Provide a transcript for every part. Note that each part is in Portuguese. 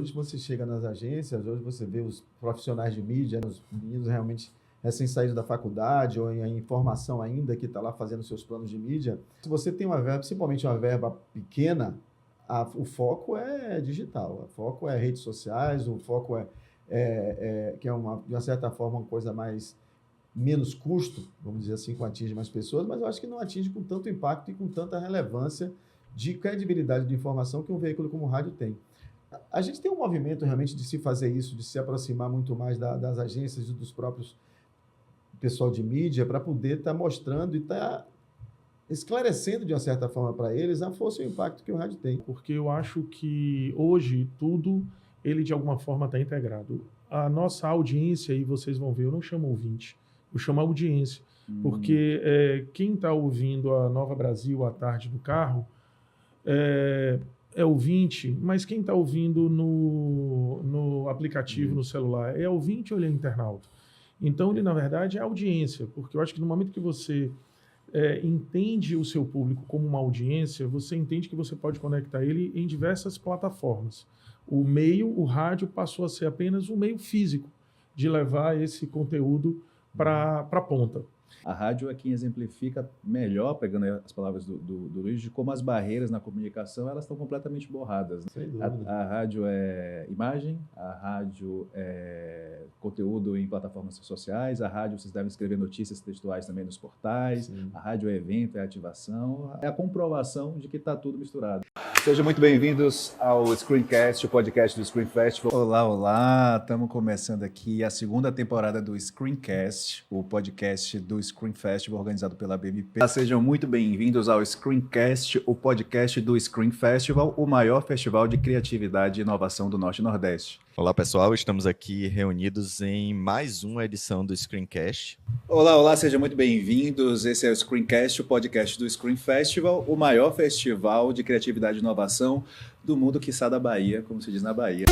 hoje você chega nas agências, hoje você vê os profissionais de mídia, os meninos realmente recém-saídos da faculdade ou em formação ainda, que está lá fazendo seus planos de mídia. Se você tem uma verba, principalmente uma verba pequena, o foco é digital, o foco é redes sociais, o foco que é de uma certa forma uma coisa menos custo, vamos dizer assim, que atinge mais pessoas, mas eu acho que não atinge com tanto impacto e com tanta relevância de credibilidade de informação que um veículo como o rádio tem. A gente tem um movimento realmente de se fazer isso, de se aproximar muito mais das agências e dos próprios pessoal de mídia para poder estar mostrando e estar esclarecendo de uma certa forma para eles a força e o impacto que o rádio tem. Porque eu acho que hoje tudo, ele de alguma forma está integrado. A nossa audiência, e vocês vão ver, eu não chamo ouvinte, eu chamo audiência. Porque quem está ouvindo a Nova Brasil à tarde no carro é ouvinte, mas quem está ouvindo no aplicativo, no celular, é ouvinte ou ele é internauta? Então, ele, na verdade, é audiência, porque eu acho que no momento que você entende o seu público como uma audiência, você entende que você pode conectar ele em diversas plataformas. O rádio passou a ser apenas um meio físico de levar esse conteúdo para a ponta. A rádio é quem exemplifica melhor, pegando as palavras do Luiz, de como as barreiras na comunicação elas estão completamente borradas. Sem dúvida. A rádio é imagem, a rádio é conteúdo em plataformas sociais, a rádio vocês devem escrever notícias textuais também nos portais, sim. A rádio é evento, é ativação, é a comprovação de que está tudo misturado. Sejam muito bem-vindos ao Screencast, o podcast do Screen Festival. Olá, estamos começando aqui a segunda temporada do Screencast, o podcast do Screen Festival organizado pela BMP. Sejam muito bem-vindos ao Screencast, o podcast do Screen Festival, o maior festival de criatividade e inovação do Norte e Nordeste. Olá pessoal, estamos aqui reunidos em mais uma edição do Screencast. Olá, sejam muito bem-vindos. Esse é o Screencast, o podcast do Screen Festival, o maior festival de criatividade e inovação do mundo, quiçá da Bahia, como se diz na Bahia.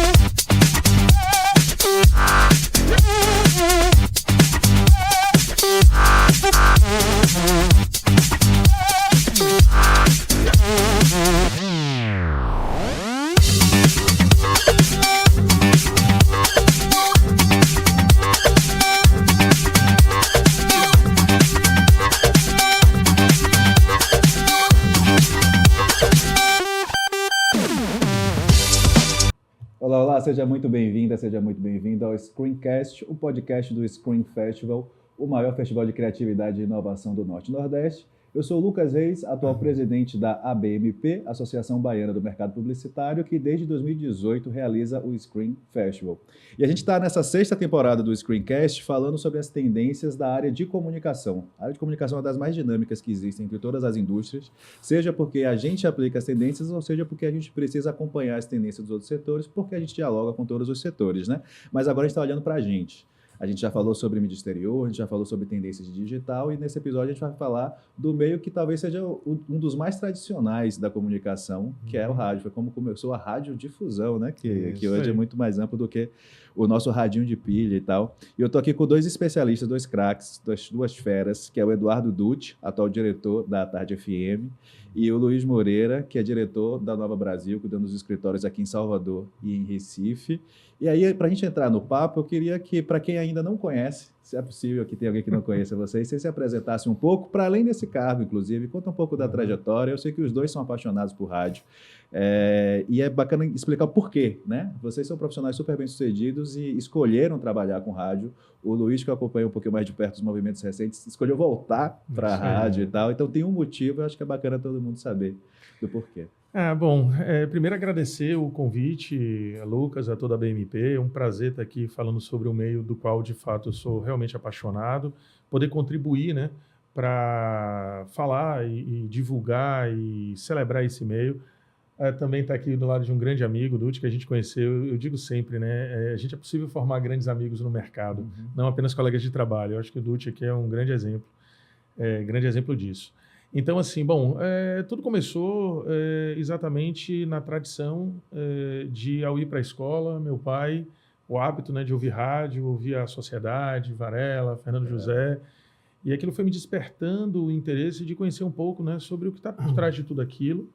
Olá, seja muito bem-vinda, seja muito bem-vindo ao Screencast, o podcast do Screen Festival, o maior festival de criatividade e inovação do Norte e Nordeste. Eu sou o Lucas Reis, atual presidente da ABMP, Associação Baiana do Mercado Publicitário, que desde 2018 realiza o Screen Festival. E a gente está nessa sexta temporada do Screencast falando sobre as tendências da área de comunicação. A área de comunicação é uma das mais dinâmicas que existem entre todas as indústrias, seja porque a gente aplica as tendências, ou seja porque a gente precisa acompanhar as tendências dos outros setores, porque a gente dialoga com todos os setores, né? Mas agora a gente está olhando para a gente. A gente já falou sobre mídia exterior, a gente já falou sobre tendências de digital e nesse episódio a gente vai falar do meio que talvez seja um dos mais tradicionais da comunicação, que é o rádio. Foi como começou a radiodifusão, né? Que hoje é muito mais amplo do que o nosso radinho de pilha e tal. E eu tô aqui com dois especialistas, dois craques, duas feras, que é o Eduardo Dutti, atual diretor da Tarde FM, e o Luiz Moreira, que é diretor da Nova Brasil, cuidando dos escritórios aqui em Salvador e em Recife. E aí, para a gente entrar no papo, eu queria que, para quem ainda não conhece, se é possível que tenha alguém que não conheça vocês se apresentassem um pouco, para além desse cargo, inclusive, conta um pouco da trajetória. Eu sei que os dois são apaixonados por rádio. E é bacana explicar o porquê, né? Vocês são profissionais super bem-sucedidos e escolheram trabalhar com rádio. O Luiz, que eu acompanho um pouquinho mais de perto os movimentos recentes, escolheu voltar para a rádio e tal. Então tem um motivo, eu acho que é bacana todo mundo saber do porquê. Primeiro agradecer o convite, a Lucas, a toda a BMP. É um prazer estar aqui falando sobre o meio do qual, de fato, eu sou realmente apaixonado. Poder contribuir, né, para falar e divulgar e celebrar esse meio. Também está aqui do lado de um grande amigo, Dutti, que a gente conheceu. Eu digo sempre, né, a gente é possível formar grandes amigos no mercado, não apenas colegas de trabalho. Eu acho que o Dutti aqui é um grande exemplo disso. Então, assim, tudo começou exatamente na tradição de, ao ir para a escola, meu pai, o hábito, né, de ouvir rádio, ouvir a Sociedade, Varela, Fernando José, e aquilo foi me despertando o interesse de conhecer um pouco, né, sobre o que está por trás de tudo aquilo.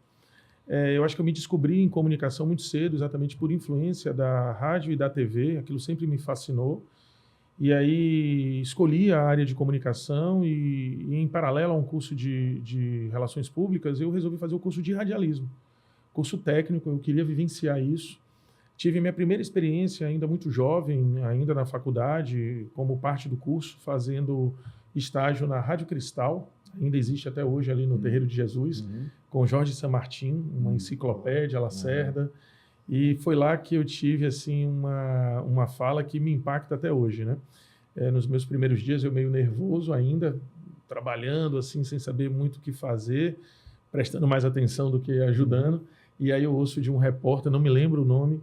Eu acho que eu me descobri em comunicação muito cedo, exatamente por influência da rádio e da TV, aquilo sempre me fascinou. E aí escolhi a área de comunicação e em paralelo a um curso de relações públicas, eu resolvi fazer o curso de radialismo. Curso técnico, eu queria vivenciar isso. Tive minha primeira experiência ainda muito jovem, ainda na faculdade, como parte do curso, fazendo estágio na Rádio Cristal, ainda existe até hoje ali no Terreiro de Jesus, com Jorge San Martin, uma enciclopédia, Lacerda. E foi lá que eu tive assim uma fala que me impacta até hoje, né? Nos meus primeiros dias eu meio nervoso ainda, trabalhando assim sem saber muito o que fazer, prestando mais atenção do que ajudando. E aí eu ouço de um repórter, não me lembro o nome,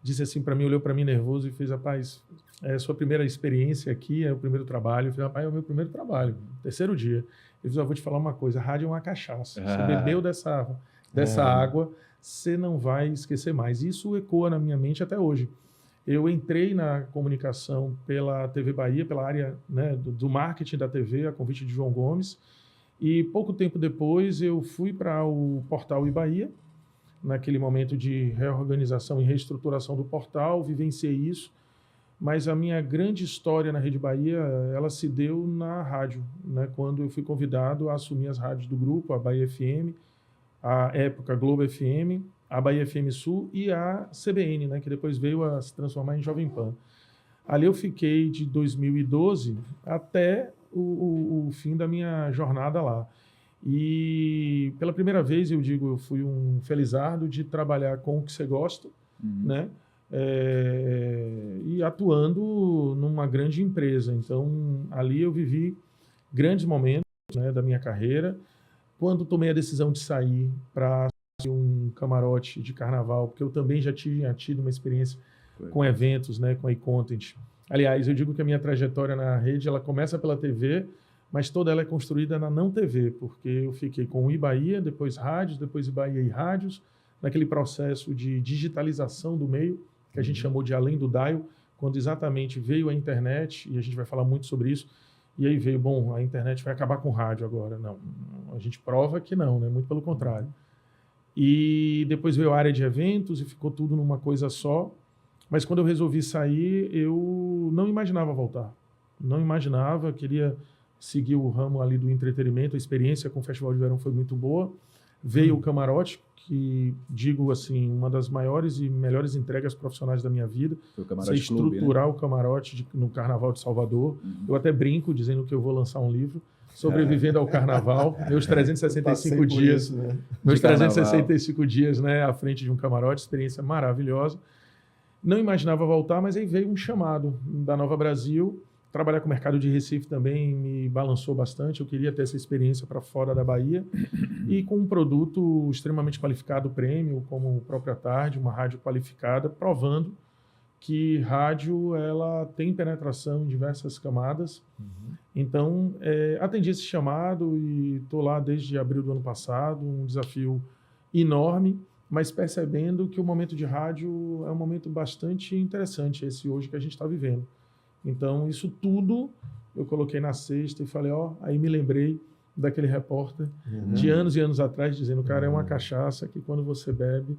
disse assim para mim, olhou para mim nervoso e fez: rapaz, é a sua primeira experiência aqui, é o primeiro trabalho. Eu falei: rapaz, é o meu primeiro trabalho, terceiro dia. Ele disse: vou te falar uma coisa, rádio é uma cachaça. Você bebeu dessa água, você não vai esquecer mais. Isso ecoa na minha mente até hoje. Eu entrei na comunicação pela TV Bahia, pela área, né, do marketing da TV, a convite de João Gomes. E pouco tempo depois eu fui para o portal Bahia, naquele momento de reorganização e reestruturação do portal, vivenciei isso. Mas a minha grande história na Rede Bahia, ela se deu na rádio, né, quando eu fui convidado a assumir as rádios do grupo, a Bahia FM, a época Globo FM, a Bahia FM Sul e a CBN, né, que depois veio a se transformar em Jovem Pan. Ali eu fiquei de 2012 até o fim da minha jornada lá. E pela primeira vez, eu digo, eu fui um felizardo de trabalhar com o que você gosta, né? E atuando numa grande empresa. Então, ali eu vivi grandes momentos, né, da minha carreira. Quando tomei a decisão de sair para um camarote de carnaval, porque eu também já tinha tido uma experiência com eventos, né, com a e-content. Aliás, eu digo que a minha trajetória na rede, ela começa pela TV, mas toda ela é construída na não TV, porque eu fiquei com o Bahia, depois rádios, depois Bahia e rádios, naquele processo de digitalização do meio, que a gente chamou de além do dial, quando exatamente veio a internet, e a gente vai falar muito sobre isso, e aí veio, bom, a internet vai acabar com o rádio agora. Não, a gente prova que não, né? Muito pelo contrário. E depois veio a área de eventos e ficou tudo numa coisa só. Mas quando eu resolvi sair, eu não imaginava voltar. Não imaginava, queria seguir o ramo ali do entretenimento. A experiência com o Festival de Verão foi muito boa. Veio o camarote, que digo assim, uma das maiores e melhores entregas profissionais da minha vida. Foi o Camarote Você Clube, estruturar, né? O camarote no Carnaval de Salvador. Eu até brinco dizendo que eu vou lançar um livro sobrevivendo ao Carnaval, meus 365 dias, isso, né? meus De Carnaval. 365 dias, né, à frente de um camarote, experiência maravilhosa. Não imaginava voltar, mas aí veio um chamado da Nova Brasil. Trabalhar com o mercado de Recife também me balançou bastante. Eu queria ter essa experiência para fora da Bahia. E com um produto extremamente qualificado, prêmio, como o próprio Tarde, uma rádio qualificada, provando que rádio ela tem penetração em diversas camadas. Então, atendi esse chamado e estou lá desde abril do ano passado, um desafio enorme, mas percebendo que o momento de rádio é um momento bastante interessante, esse hoje que a gente está vivendo. Então, isso tudo eu coloquei na cesta e falei, aí me lembrei daquele repórter de anos e anos atrás, dizendo, cara, é uma cachaça que quando você bebe,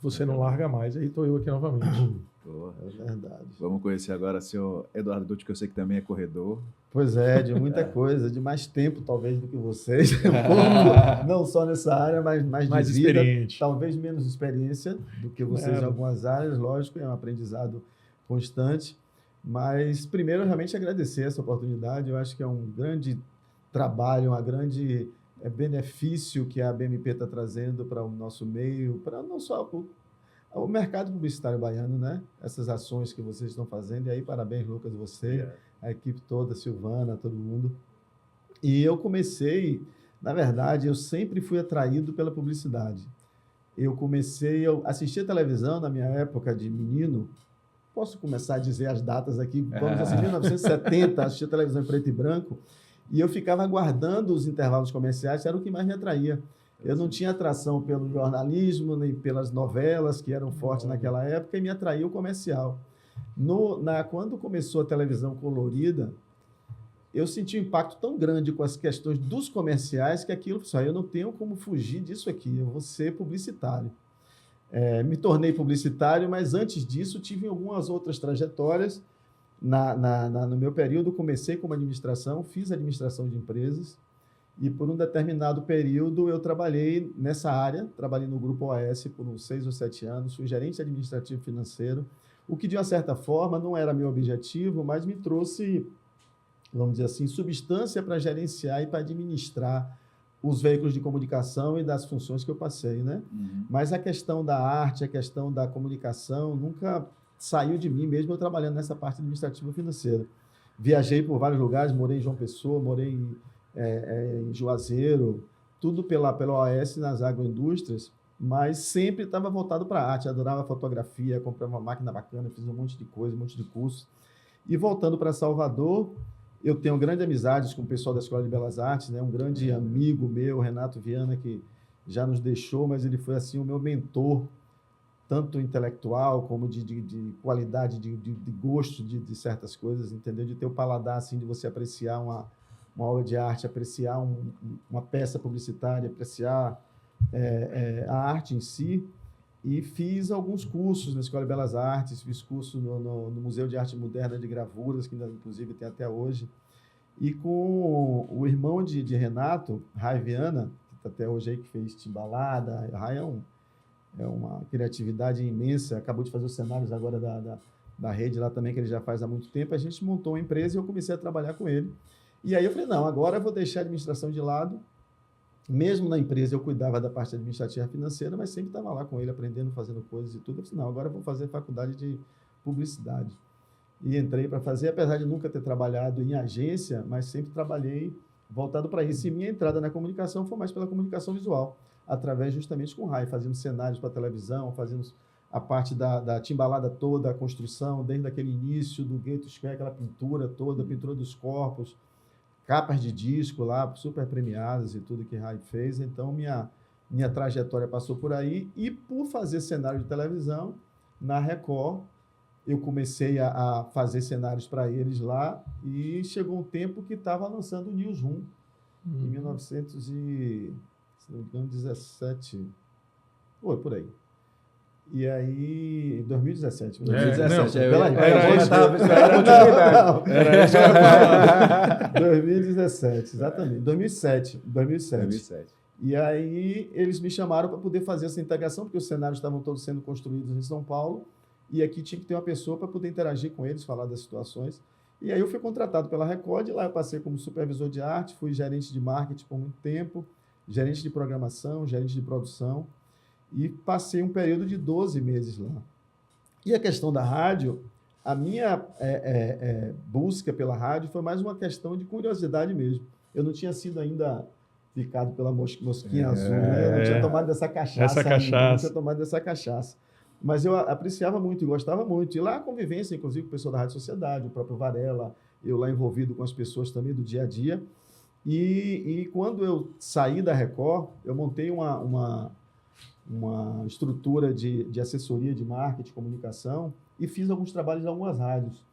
você não larga mais. Aí estou eu aqui novamente. Boa. É verdade. Vamos conhecer agora o senhor Eduardo Dutti, que eu sei que também é corredor. Pois é, de muita coisa, de mais tempo talvez do que vocês, um pouco, não só nessa área, mas mais de vida, experiente. talvez menos experiência do que vocês em algumas áreas, lógico, é um aprendizado constante, mas primeiro realmente agradecer essa oportunidade, eu acho que é um grande trabalho, um grande benefício que a BMP está trazendo para o nosso meio, para não só o mercado publicitário baiano, né? Essas ações que vocês estão fazendo, e aí parabéns, Lucas, você, a equipe toda, Silvana, todo mundo. E eu comecei, na verdade, eu sempre fui atraído pela publicidade. Eu assisti a televisão na minha época de menino, posso começar a dizer as datas aqui, vamos assistir, 1970, assisti a televisão em preto e branco, e eu ficava aguardando os intervalos comerciais, era o que mais me atraía. Eu não tinha atração pelo jornalismo, nem pelas novelas, que eram fortes naquela época, e me atraía o comercial. Quando começou a televisão colorida, eu senti um impacto tão grande com as questões dos comerciais que aquilo, só eu não tenho como fugir disso aqui, eu vou ser publicitário. Me tornei publicitário, mas antes disso tive algumas outras trajetórias. No meu período, comecei como administração, fiz administração de empresas e por um determinado período eu trabalhei nessa área, trabalhei no Grupo OAS por uns 6 ou 7 anos, fui gerente administrativo financeiro, o que de uma certa forma não era meu objetivo, mas me trouxe, vamos dizer assim, substância para gerenciar e para administrar os veículos de comunicação e das funções que eu passei, né? Uhum. Mas a questão da arte, a questão da comunicação, nunca saiu de mim, mesmo eu trabalhando nessa parte administrativa financeira. Viajei por vários lugares, morei em João Pessoa, morei em Juazeiro, tudo pela OAS nas agroindústrias, mas sempre estava voltado para a arte, adorava fotografia, comprei uma máquina bacana, fiz um monte de coisa, um monte de cursos. E voltando para Salvador, eu tenho grandes amizades com o pessoal da Escola de Belas Artes, né? Um grande amigo meu, Renato Viana, que já nos deixou, mas ele foi assim o meu mentor, tanto intelectual como de qualidade, de gosto de certas coisas, entendeu? De ter o paladar assim, de você apreciar uma obra de arte, apreciar uma peça publicitária, apreciar a arte em si. E fiz alguns cursos na Escola de Belas Artes, fiz curso no Museu de Arte Moderna de Gravuras, que inclusive tem até hoje. E com o irmão de Renato, Rai Viana, que está até hoje aí, que fez Timbalada. Rai é uma criatividade imensa, acabou de fazer os cenários agora da rede lá também, que ele já faz há muito tempo. A gente montou uma empresa e eu comecei a trabalhar com ele. E aí eu falei, não, agora eu vou deixar a administração de lado. Mesmo na empresa eu cuidava da parte administrativa financeira, mas sempre estava lá com ele, aprendendo, fazendo coisas e tudo. Eu falei, não, agora eu vou fazer faculdade de publicidade. E entrei para fazer, apesar de nunca ter trabalhado em agência, mas sempre trabalhei voltado para isso. E minha entrada na comunicação foi mais pela comunicação visual, através justamente com o Rai, fazendo cenários para televisão, fazendo a parte da timbalada toda, a construção, desde aquele início do Ghetto Square, aquela pintura toda, a pintura dos corpos, capas de disco lá, super premiadas e tudo que Rai fez. Então, minha trajetória passou por aí. E por fazer cenário de televisão, na Record, eu comecei a fazer cenários para eles lá e chegou um tempo que estava lançando o Newsroom, em 1917. Foi por aí. E aí, em 2017. 2017. Era isso. Era isso. 2017, exatamente. 2007. E aí, eles me chamaram para poder fazer essa integração, porque os cenários estavam todos sendo construídos em São Paulo, e aqui tinha que ter uma pessoa para poder interagir com eles, falar das situações. E aí eu fui contratado pela Record, e lá eu passei como supervisor de arte, fui gerente de marketing por muito tempo, gerente de programação, gerente de produção, e passei um período de 12 meses lá. E a questão da rádio, a minha busca pela rádio foi mais uma questão de curiosidade mesmo. Eu não tinha sido ainda picado pela mosquinha azul, né? Eu não tinha tomado dessa cachaça ainda, não tinha tomado dessa cachaça. Mas eu apreciava muito e gostava muito. E lá a convivência, inclusive, com o pessoal da Rádio Sociedade, o próprio Varela, eu lá envolvido com as pessoas também do dia a dia. E quando eu saí da Record, eu montei uma estrutura de assessoria de marketing, comunicação, e fiz alguns trabalhos em algumas rádios.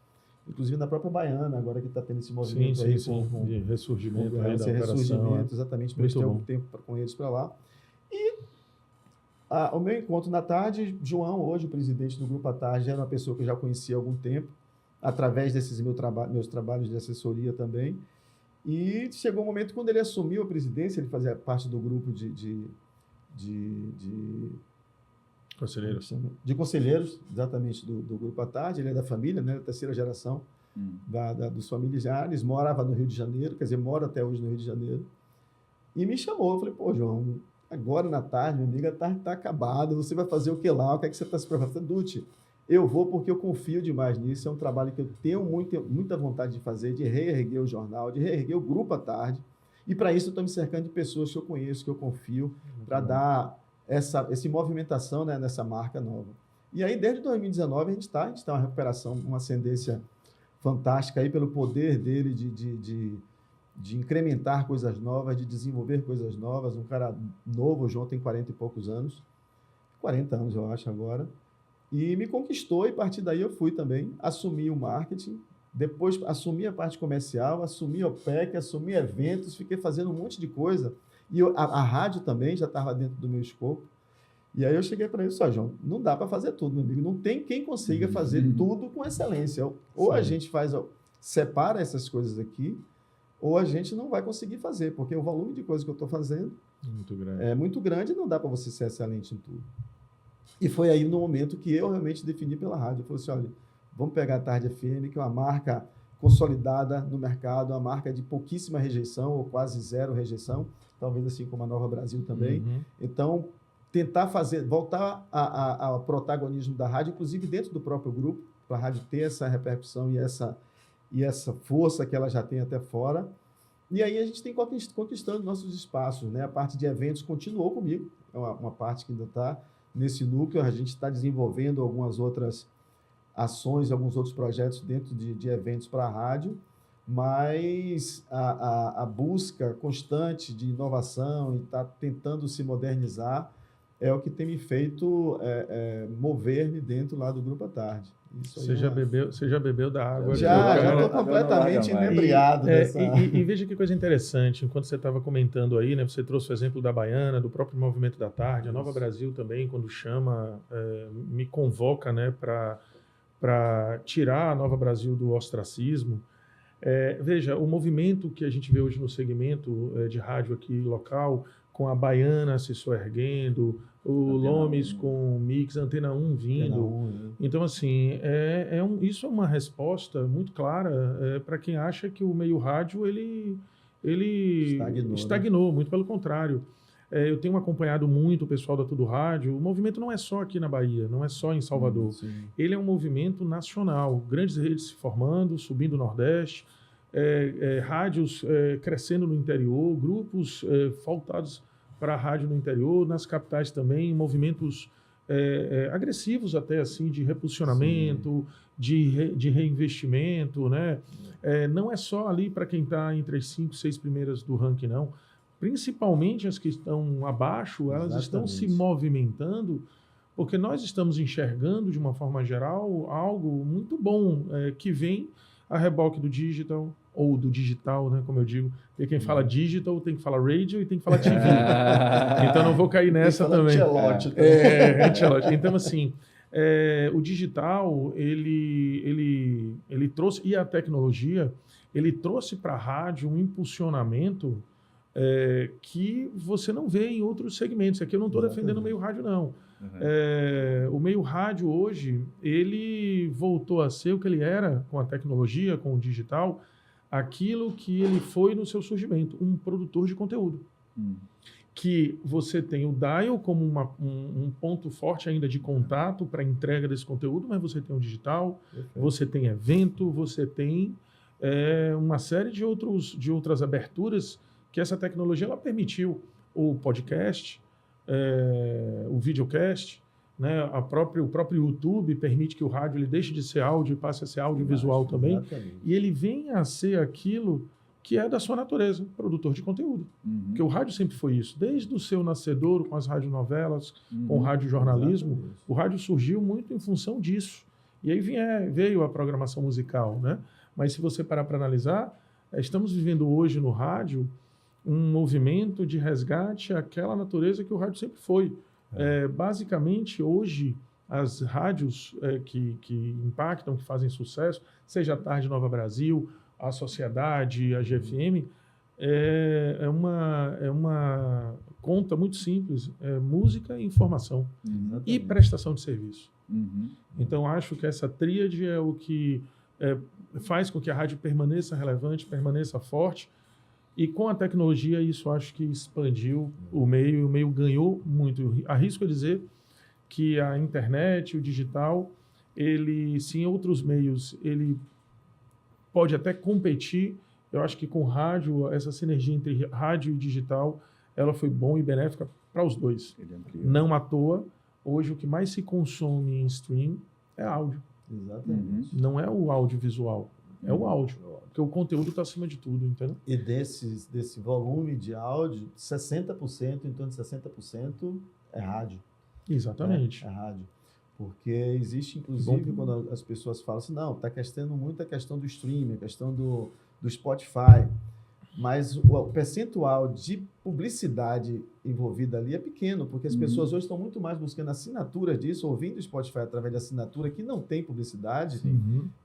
Inclusive na própria Baiana, agora que está tendo esse movimento de ressurgimento aí da operação. Exatamente, prestei algum tempo com eles para lá. E o meu encontro na tarde, João, hoje o presidente do Grupo à Tarde, era uma pessoa que eu já conhecia há algum tempo, através desses meus trabalhos de assessoria também. E chegou um momento quando ele assumiu a presidência, ele fazia parte do grupo de conselheiros. De conselheiros, exatamente, do Grupo à Tarde. Ele é da família, né, da terceira geração dos familiares, morava no Rio de Janeiro, quer dizer, mora até hoje no Rio de Janeiro. E me chamou, eu falei, pô, João, agora na tarde, minha amiga, a tarde está acabada, você vai fazer o que lá? O que é que você está se preocupando? Dutti, eu vou porque eu confio demais nisso, é um trabalho que eu tenho muita vontade de fazer, de reerguer o jornal, de reerguer o Grupo à Tarde, e para isso eu estou me cercando de pessoas que eu conheço, que eu confio, para dar essa movimentação, né, nessa marca nova. E aí, desde 2019, a gente está uma recuperação, uma ascendência fantástica aí pelo poder dele de incrementar coisas novas, de desenvolver coisas novas. Um cara novo, o João tem 40 e poucos anos, 40 anos eu acho agora, e me conquistou, e a partir daí eu fui também, assumi o marketing, Depois assumi a parte comercial, assumi OPEC, assumi eventos, fiquei fazendo um monte de coisa. E a rádio também já estava dentro do meu escopo. E aí eu cheguei para ele, só, João, não dá para fazer tudo, meu amigo. Não tem quem consiga fazer tudo com excelência. Ou a gente separa essas coisas aqui, ou a gente não vai conseguir fazer, porque o volume de coisas que eu estou fazendo é muito grande e não dá para você ser excelente em tudo. E foi aí no momento que eu realmente defini pela rádio. Eu falei assim, olha, vamos pegar a Tarde FM, que é uma marca consolidada no mercado, uma marca de pouquíssima rejeição, ou quase zero rejeição, talvez assim como a Nova Brasil também. Então, tentar voltar ao protagonismo da rádio, inclusive dentro do próprio grupo, para a rádio ter essa repercussão e essa força que ela já tem até fora. E aí a gente tem conquistando nossos espaços, né? A parte de eventos continuou comigo, é uma parte que ainda está nesse núcleo, a gente está desenvolvendo algumas outras ações, alguns outros projetos dentro de eventos para a rádio, mas a busca constante de inovação e estar tentando se modernizar é o que tem me feito mover-me dentro lá do Grupo à Tarde. Você já bebeu da água? Já estou completamente inebriado. E veja que coisa interessante, enquanto você estava comentando aí, né, você trouxe o exemplo da Baiana, do próprio Movimento da Tarde, a Nova Brasil também, quando chama, me convoca, né, para tirar a Nova Brasil do ostracismo. Veja, o movimento que a gente vê hoje no segmento de rádio aqui local, com a Baiana se soerguendo, o Lomes com o Mix, Antena 1 vindo. Então, assim, isso é uma resposta muito clara para quem acha que o meio rádio ele estagnou, muito pelo contrário. Eu tenho acompanhado muito o pessoal da Tudo Rádio. O movimento não é só aqui na Bahia, não é só em Salvador. Ele é um movimento nacional. Grandes redes se formando, subindo o Nordeste, rádios crescendo no interior, grupos voltados para a rádio no interior, nas capitais também, movimentos agressivos até assim, de repulsionamento, de reinvestimento. Né? Não é só ali para quem está entre as 5, 6 primeiras do ranking, não. Principalmente as que estão abaixo, elas estão se movimentando, porque nós estamos enxergando, de uma forma geral, algo muito bom que vem a reboque do digital, ou do digital, né, como eu digo. Tem quem fala digital, tem que falar radio e tem que falar TV. Então não vou cair nessa também. Ancelotti. Então, assim, o digital, ele trouxe, e a tecnologia, ele trouxe para a rádio um impulsionamento que você não vê em outros segmentos. Aqui eu não estou defendendo o meio rádio, não. O meio rádio hoje, ele voltou a ser o que ele era com a tecnologia, com o digital, aquilo que ele foi no seu surgimento, um produtor de conteúdo. Que você tem o dial como um ponto forte ainda de contato para a entrega desse conteúdo, mas você tem o digital, você tem evento, você tem uma série de outras aberturas que essa tecnologia ela permitiu. O podcast, o videocast, né? O próprio YouTube permite que o rádio ele deixe de ser áudio e passe a ser audiovisual também. Exatamente. E ele vem a ser aquilo que é da sua natureza, produtor de conteúdo. Porque o rádio sempre foi isso. Desde o seu nascedouro, com as radionovelas, com o radiojornalismo, o rádio surgiu muito em função disso. E aí veio a programação musical. Né? Mas se você parar para analisar, estamos vivendo hoje no rádio um movimento de resgate àquela natureza que o rádio sempre foi. Basicamente, hoje, as rádios que impactam, que fazem sucesso, seja a Tarde Nova Brasil, a Sociedade, a GFM, é uma conta muito simples, música e informação. Exatamente. E prestação de serviço. Então, acho que essa tríade é o que faz com que a rádio permaneça relevante, permaneça forte. E com a tecnologia, isso acho que expandiu o meio ganhou muito. Arrisco a dizer que a internet, o digital, se em outros meios, ele pode até competir. Eu acho que com rádio, essa sinergia entre rádio e digital, ela foi bom e benéfica para os dois. Não à toa, hoje o que mais se consome em stream é áudio. Exatamente. Não é o audiovisual. É o áudio, porque o conteúdo está acima de tudo, entendeu? E desse volume de áudio, 60%, em torno de 60% é rádio. Exatamente. É rádio. Porque existe, inclusive, quando as pessoas falam assim, não, está questionando muito a questão do streaming, a questão do Spotify, mas o percentual de publicidade envolvida ali é pequeno, porque as pessoas hoje estão muito mais buscando assinatura disso, ouvindo o Spotify através de assinatura que não tem publicidade,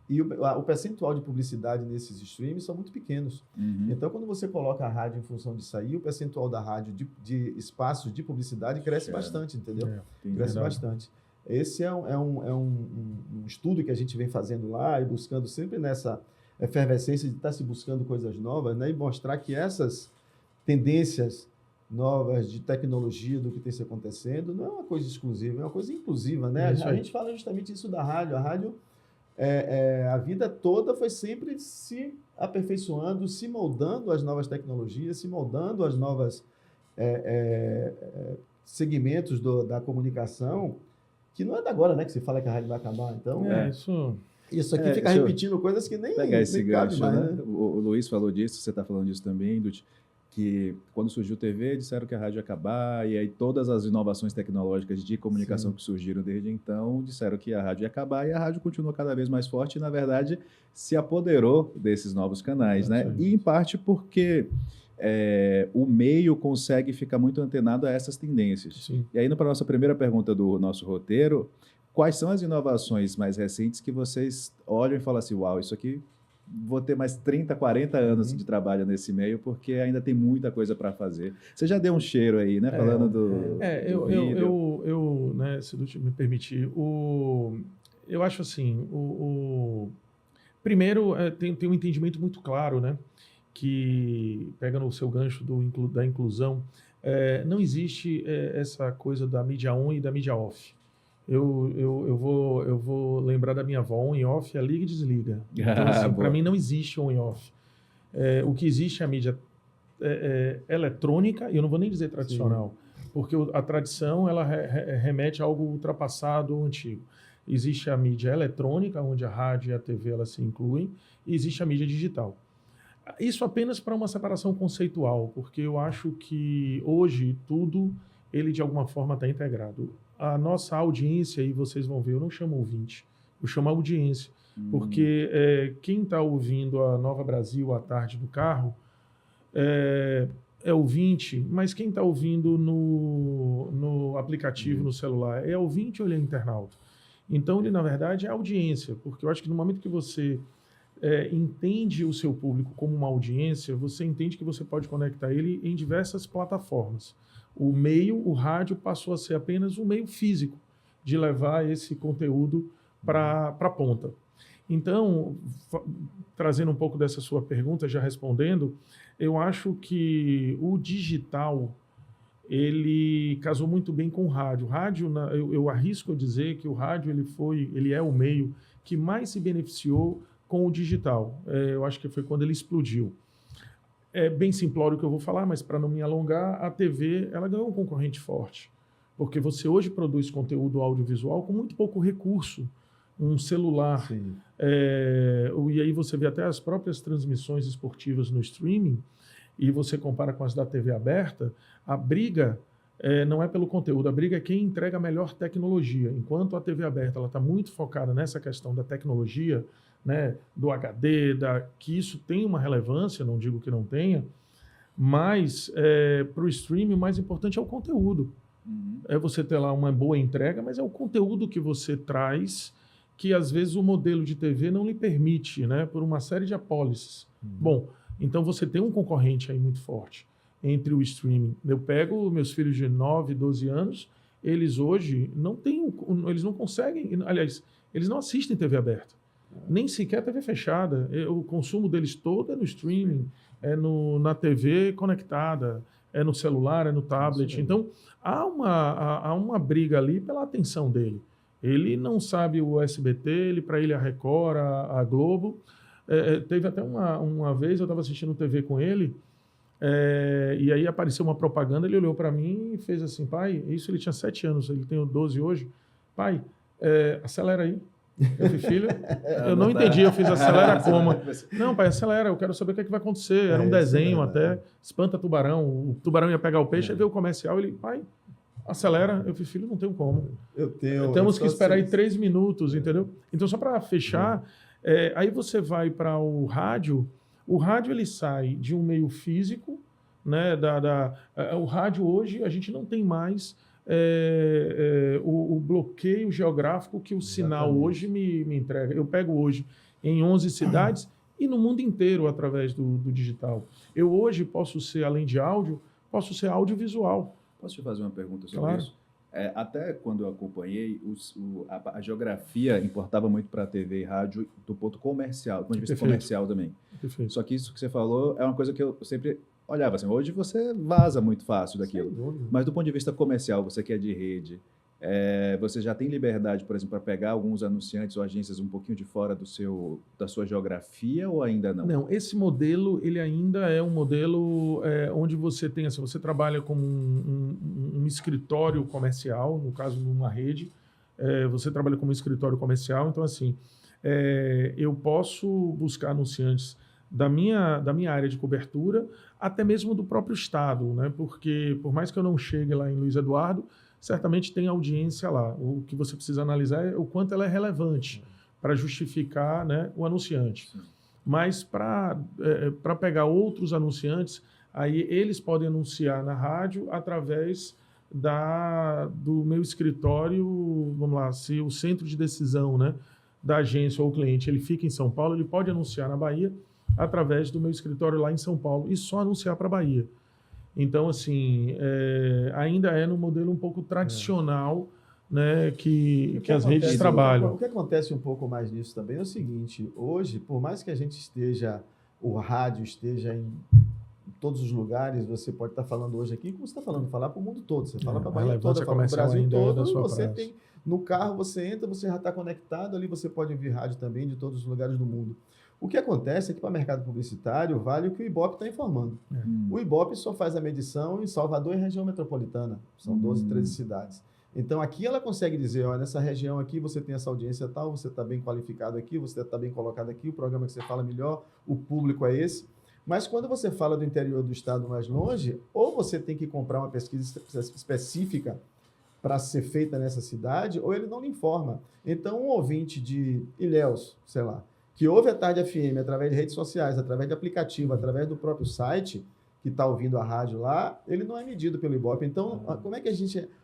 e o percentual de publicidade nesses streams são muito pequenos. Então, quando você coloca a rádio em função disso aí, o percentual da rádio de espaços de publicidade cresce bastante, entendeu? Cresce bastante. Esse é um estudo que a gente vem fazendo lá e buscando sempre nessa efervescência de estar se buscando coisas novas, né? E mostrar que essas tendências novas de tecnologia do que tem se acontecendo não é uma coisa exclusiva, é uma coisa inclusiva, né? A gente fala justamente isso da rádio. A rádio, a vida toda foi sempre se aperfeiçoando, se moldando às novas tecnologias, se moldando às novas segmentos da comunicação, que não é da agora, né? Que se fala que a rádio vai acabar. Então, isso aqui fica repetindo coisas que nem pegar esse gancho, mais, né? O Luiz falou disso, você está falando disso também, Dutti, que quando surgiu a TV, disseram que a rádio ia acabar, e aí todas as inovações tecnológicas de comunicação que surgiram desde então, disseram que a rádio ia acabar, e a rádio continua cada vez mais forte, e na verdade se apoderou desses novos canais, né? E em parte porque o meio consegue ficar muito antenado a essas tendências. Sim. E aí, para a nossa primeira pergunta do nosso roteiro, quais são as inovações mais recentes que vocês olham e falam assim, uau, isso aqui vou ter mais 30, 40 anos de trabalho nesse meio, porque ainda tem muita coisa para fazer. Você já deu um cheiro aí, né? Falando do eu né, se tu me permitir, eu acho assim, primeiro tem um entendimento muito claro, né? Que pega no seu gancho da inclusão, não existe essa coisa da mídia on e da mídia off. Eu vou lembrar da minha avó, on e off é liga e desliga. Então, assim, para mim não existe on e off. O que existe é a mídia eletrônica, e eu não vou nem dizer tradicional, porque a tradição ela remete a algo ultrapassado ou antigo. Existe a mídia eletrônica, onde a rádio e a TV elas se incluem, e existe a mídia digital. Isso apenas para uma separação conceitual, porque eu acho que hoje tudo, ele de alguma forma está integrado. A nossa audiência, e vocês vão ver, eu não chamo ouvinte, eu chamo audiência, porque quem está ouvindo a Nova Brasil à tarde do carro é ouvinte, mas quem está ouvindo no aplicativo, no celular, é ouvinte ou ele é internauta? Então, ele, na verdade, é audiência, porque eu acho que no momento que você entende o seu público como uma audiência, você entende que você pode conectar ele em diversas plataformas. O rádio passou a ser apenas um meio físico de levar esse conteúdo para a ponta. Então, trazendo um pouco dessa sua pergunta, já respondendo, eu acho que o digital, ele casou muito bem com o rádio. O rádio, eu arrisco a dizer que o rádio ele é o meio que mais se beneficiou com o digital. Eu acho que foi quando ele explodiu. É bem simplório o que eu vou falar, mas para não me alongar, a TV ela ganhou um concorrente forte, porque você hoje produz conteúdo audiovisual com muito pouco recurso, um celular, e aí você vê até as próprias transmissões esportivas no streaming, e você compara com as da TV aberta, a briga não é pelo conteúdo, a briga é quem entrega a melhor tecnologia. Enquanto a TV aberta está muito focada nessa questão da tecnologia, né, do HD, que isso tem uma relevância, não digo que não tenha, mas para o streaming o mais importante é o conteúdo. É você ter lá uma boa entrega, mas é o conteúdo que você traz, que às vezes o modelo de TV não lhe permite, né, por uma série de apólices. Bom, então você tem um concorrente aí muito forte entre o streaming. Eu pego meus filhos de 9, 12 anos, eles hoje eles não conseguem, aliás, eles não assistem TV aberta. Nem sequer TV fechada. O consumo deles todo é no streaming, na TV conectada, no celular, no tablet. Então, há uma briga ali pela atenção dele. Ele não sabe o SBT, para ele a Record, a Globo. Teve até uma vez, eu estava assistindo TV com ele, e aí apareceu uma propaganda, ele olhou para mim e fez assim, pai, isso ele tinha 7 anos, ele tem 12 hoje, pai, acelera aí. Eu fui, filho, eu não entendi, eu fiz acelera como? Não, pai, acelera, eu quero saber o que vai acontecer. Era um desenho até, espanta tubarão, o tubarão ia pegar o peixe, aí veio o comercial, ele, pai, Acelera. Eu falei, filho, não tenho como. Temos que só esperar aí sei. 3 minutos, entendeu? Então, só para fechar, aí você vai para o rádio ele sai de um meio físico, né? O rádio hoje, a gente não tem mais o bloqueio geográfico que o sinal hoje me entrega. Eu pego hoje em 11 cidades e no mundo inteiro através do digital. Eu hoje posso ser, além de áudio, posso ser audiovisual. Posso te fazer uma pergunta sobre Claro. isso? Até quando eu acompanhei, a geografia importava muito para a TV e rádio do ponto comercial, do ponto de vista Perfeito. comercial também. Perfeito. Só que isso que você falou é uma coisa que eu sempre olhava assim. Hoje você vaza muito fácil daquilo. Sem dúvida. Mas do ponto de vista comercial, você que é de rede, você já tem liberdade, por exemplo, para pegar alguns anunciantes ou agências um pouquinho de fora da sua geografia ou ainda não? Não, esse modelo, ele ainda é um modelo onde você tem, assim, você trabalha como um escritório comercial, no caso, numa rede, você trabalha como escritório comercial, então, assim, eu posso buscar anunciantes da minha área de cobertura, até mesmo do próprio estado, né? Porque, por mais que eu não chegue lá em Luiz Eduardo, certamente tem audiência lá. O que você precisa analisar é o quanto ela é relevante para justificar, né, o anunciante. Sim. Mas para pegar outros anunciantes, aí eles podem anunciar na rádio através do meu escritório, vamos lá, se o centro de decisão, né, da agência ou cliente ele fica em São Paulo, ele pode anunciar na Bahia através do meu escritório lá em São Paulo e só anunciar para a Bahia. Então, assim, ainda é no modelo um pouco tradicional, né, que as redes trabalham. O que acontece um pouco mais nisso também é o seguinte: hoje, por mais que a gente o rádio esteja em todos os lugares, você pode estar falando hoje aqui, como você está falando, falar para o mundo todo. Você fala para a Bahia toda, fala para o Brasil todo, você tem, no carro você entra, você já está conectado, ali você pode ouvir rádio também de todos os lugares do mundo. O que acontece é que para o mercado publicitário vale o que o Ibope está informando. O Ibope só faz a medição em Salvador e região metropolitana. São 12, 13 cidades. Então, aqui ela consegue dizer, olha, nessa região aqui você tem essa audiência tal, você está bem qualificado aqui, você está bem colocado aqui, o programa que você fala melhor, o público é esse. Mas quando você fala do interior do estado mais longe, ou você tem que comprar uma pesquisa específica para ser feita nessa cidade, ou ele não lhe informa. Então, um ouvinte de Ilhéus, sei lá, que ouve a Tarde FM através de redes sociais, através de aplicativo, através do próprio site, que está ouvindo a rádio lá, ele não é medido pelo Ibope. Então, como é que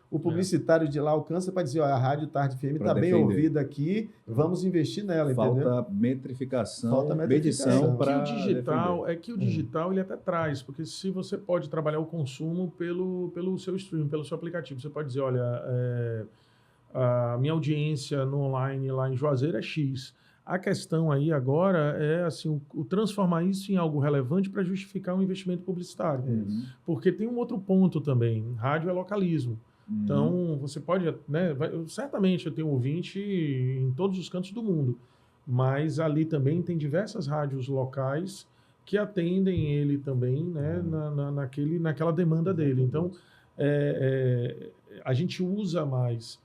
o publicitário de lá alcança para dizer, a Rádio Tarde FM está bem ouvida aqui, vamos investir nela, entendeu? Falta metrificação, medição para o digital ele até traz, porque se você pode trabalhar o consumo pelo seu stream, pelo seu aplicativo, você pode dizer, olha, a minha audiência no online lá em Juazeiro é X. A questão aí agora é assim, o transformar isso em algo relevante para justificar um investimento publicitário. Porque tem um outro ponto também, rádio é localismo. Então, você pode, né, certamente eu tenho ouvinte em todos os cantos do mundo, mas ali também tem diversas rádios locais que atendem ele também, né, naquela demanda dele. Então, a gente usa mais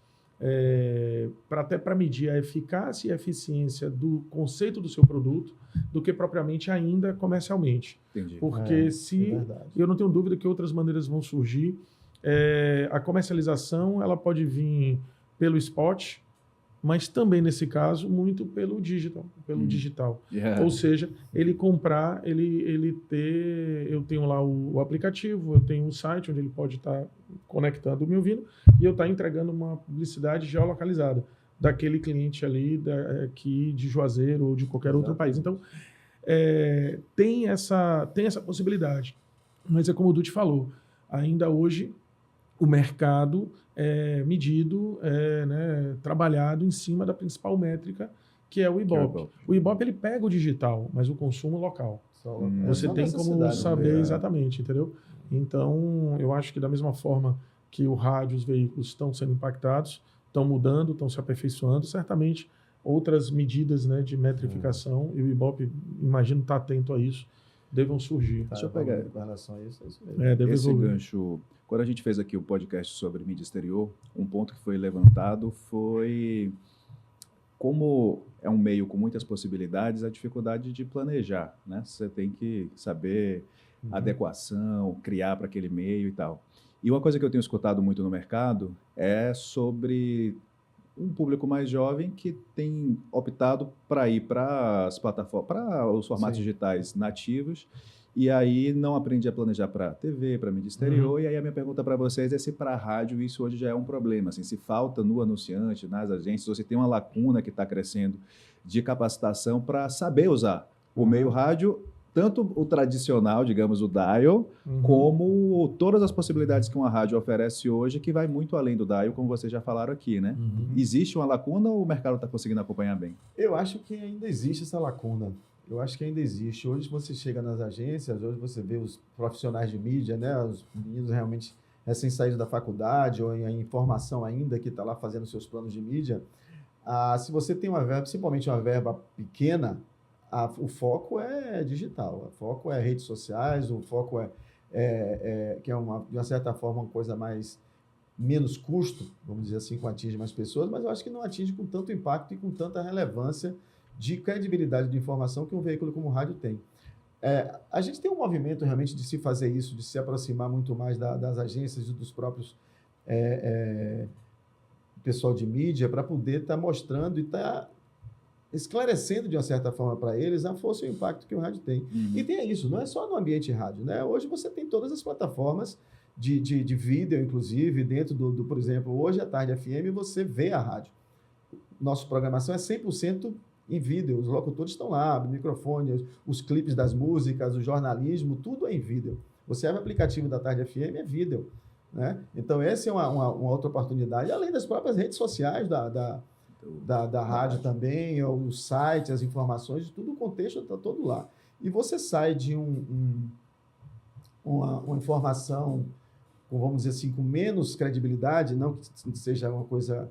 até para medir a eficácia e a eficiência do conceito do seu produto do que propriamente ainda comercialmente. Entendi. Porque eu não tenho dúvida que outras maneiras vão surgir. A comercialização ela pode vir pelo spot, mas também, nesse caso, muito pelo digital. Ou seja, ele comprar, ele ter... Eu tenho lá o aplicativo, eu tenho um site onde ele pode estar conectando me ouvindo e eu estar entregando uma publicidade geolocalizada daquele cliente ali aqui de Juazeiro ou de qualquer outro país. Então, tem essa possibilidade. Mas é como o Dutti falou, ainda hoje o mercado é medido, né, trabalhado em cima da principal métrica, que é o Ibope. O Ibope ele pega o digital, mas o consumo local. Você tem como saber exatamente, entendeu? Então, eu acho que da mesma forma que o rádio, os veículos estão sendo impactados, estão mudando, estão se aperfeiçoando, certamente outras medidas, né, de metrificação, e o Ibope, imagino, está atento a isso, devam surgir. Deixa eu pegar com relação a isso, é isso mesmo. Esse gancho. Quando a gente fez aqui o podcast sobre mídia exterior, um ponto que foi levantado foi como é um meio com muitas possibilidades, a dificuldade de planejar, né? Você tem que saber adequação, criar para aquele meio e tal. E uma coisa que eu tenho escutado muito no mercado é sobre um público mais jovem que tem optado para ir para as plataformas, para os formatos Sim. digitais nativos, e aí não aprende a planejar para TV, para mídia exterior. E aí a minha pergunta para vocês é se para a rádio isso hoje já é um problema, assim, se falta no anunciante, nas agências, ou se tem uma lacuna que está crescendo de capacitação para saber usar o meio rádio, tanto o tradicional, digamos, o dial, como todas as possibilidades que uma rádio oferece hoje, que vai muito além do dial, como vocês já falaram aqui, né? Existe uma lacuna ou o mercado está conseguindo acompanhar bem? Eu acho que ainda existe essa lacuna. Eu acho que ainda existe. Hoje você chega nas agências, hoje você vê os profissionais de mídia, né? Os meninos realmente recém-saídos da faculdade ou em formação ainda, que está lá fazendo seus planos de mídia. Se você tem uma verba, principalmente uma verba pequena, o foco é digital, o foco é redes sociais, o foco que é de uma certa forma uma coisa menos custo, vamos dizer assim, que atinge mais pessoas, mas eu acho que não atinge com tanto impacto e com tanta relevância de credibilidade de informação que um veículo como o rádio tem. A gente tem um movimento realmente de se fazer isso, de se aproximar muito mais das agências e dos próprios pessoal de mídia para poder estar mostrando e estar esclarecendo de uma certa forma para eles a força e o impacto que o rádio tem. E tem isso, não é só no ambiente rádio, né? Hoje você tem todas as plataformas de vídeo, inclusive, dentro por exemplo, hoje à tarde FM, você vê a rádio. Nossa programação é 100% em vídeo, os locutores estão lá, o microfone, os clipes das músicas, o jornalismo, tudo é em vídeo. Você abre o aplicativo da Tarde FM, é vídeo, né? Então, essa é uma outra oportunidade, além das próprias redes sociais da rádio também, o site, as informações, tudo o contexto está todo lá. E você sai de uma informação, vamos dizer assim, com menos credibilidade, não que seja uma coisa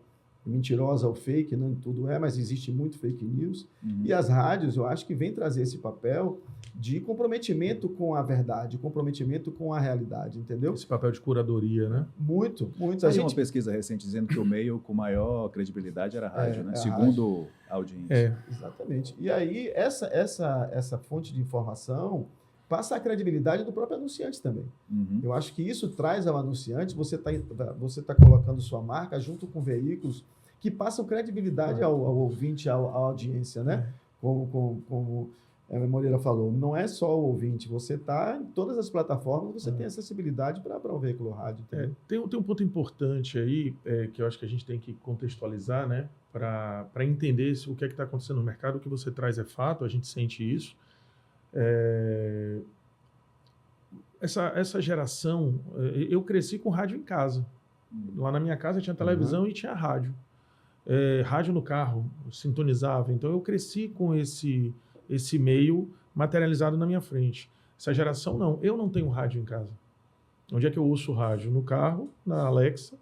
mentirosa ou fake, não tudo mas existe muito fake news. E as rádios, eu acho que vem trazer esse papel de comprometimento com a verdade, comprometimento com a realidade, entendeu? Esse papel de curadoria, né? Muito. Saiu uma pesquisa recente dizendo que o meio com maior credibilidade era a rádio, né? Segundo a audiência. Exatamente. E aí, essa fonte de informação passa a credibilidade do próprio anunciante também. Eu acho que isso traz ao anunciante, você tá colocando sua marca junto com veículos que passam credibilidade ao ouvinte, à audiência, né? Como a Moreira falou, não é só o ouvinte, você está em todas as plataformas, você tem acessibilidade para um veículo rádio. Tem um ponto importante aí, que eu acho que a gente tem que contextualizar, né? Para entender o que é que está acontecendo no mercado. O que você traz é fato, a gente sente isso. Essa geração, eu cresci com rádio em casa. Lá na minha casa tinha televisão e tinha rádio. Rádio no carro, sintonizava. Então eu cresci com esse meio materializado na minha frente. Essa geração não. Eu não tenho rádio em casa. Onde é que eu ouço rádio? No carro, na Alexa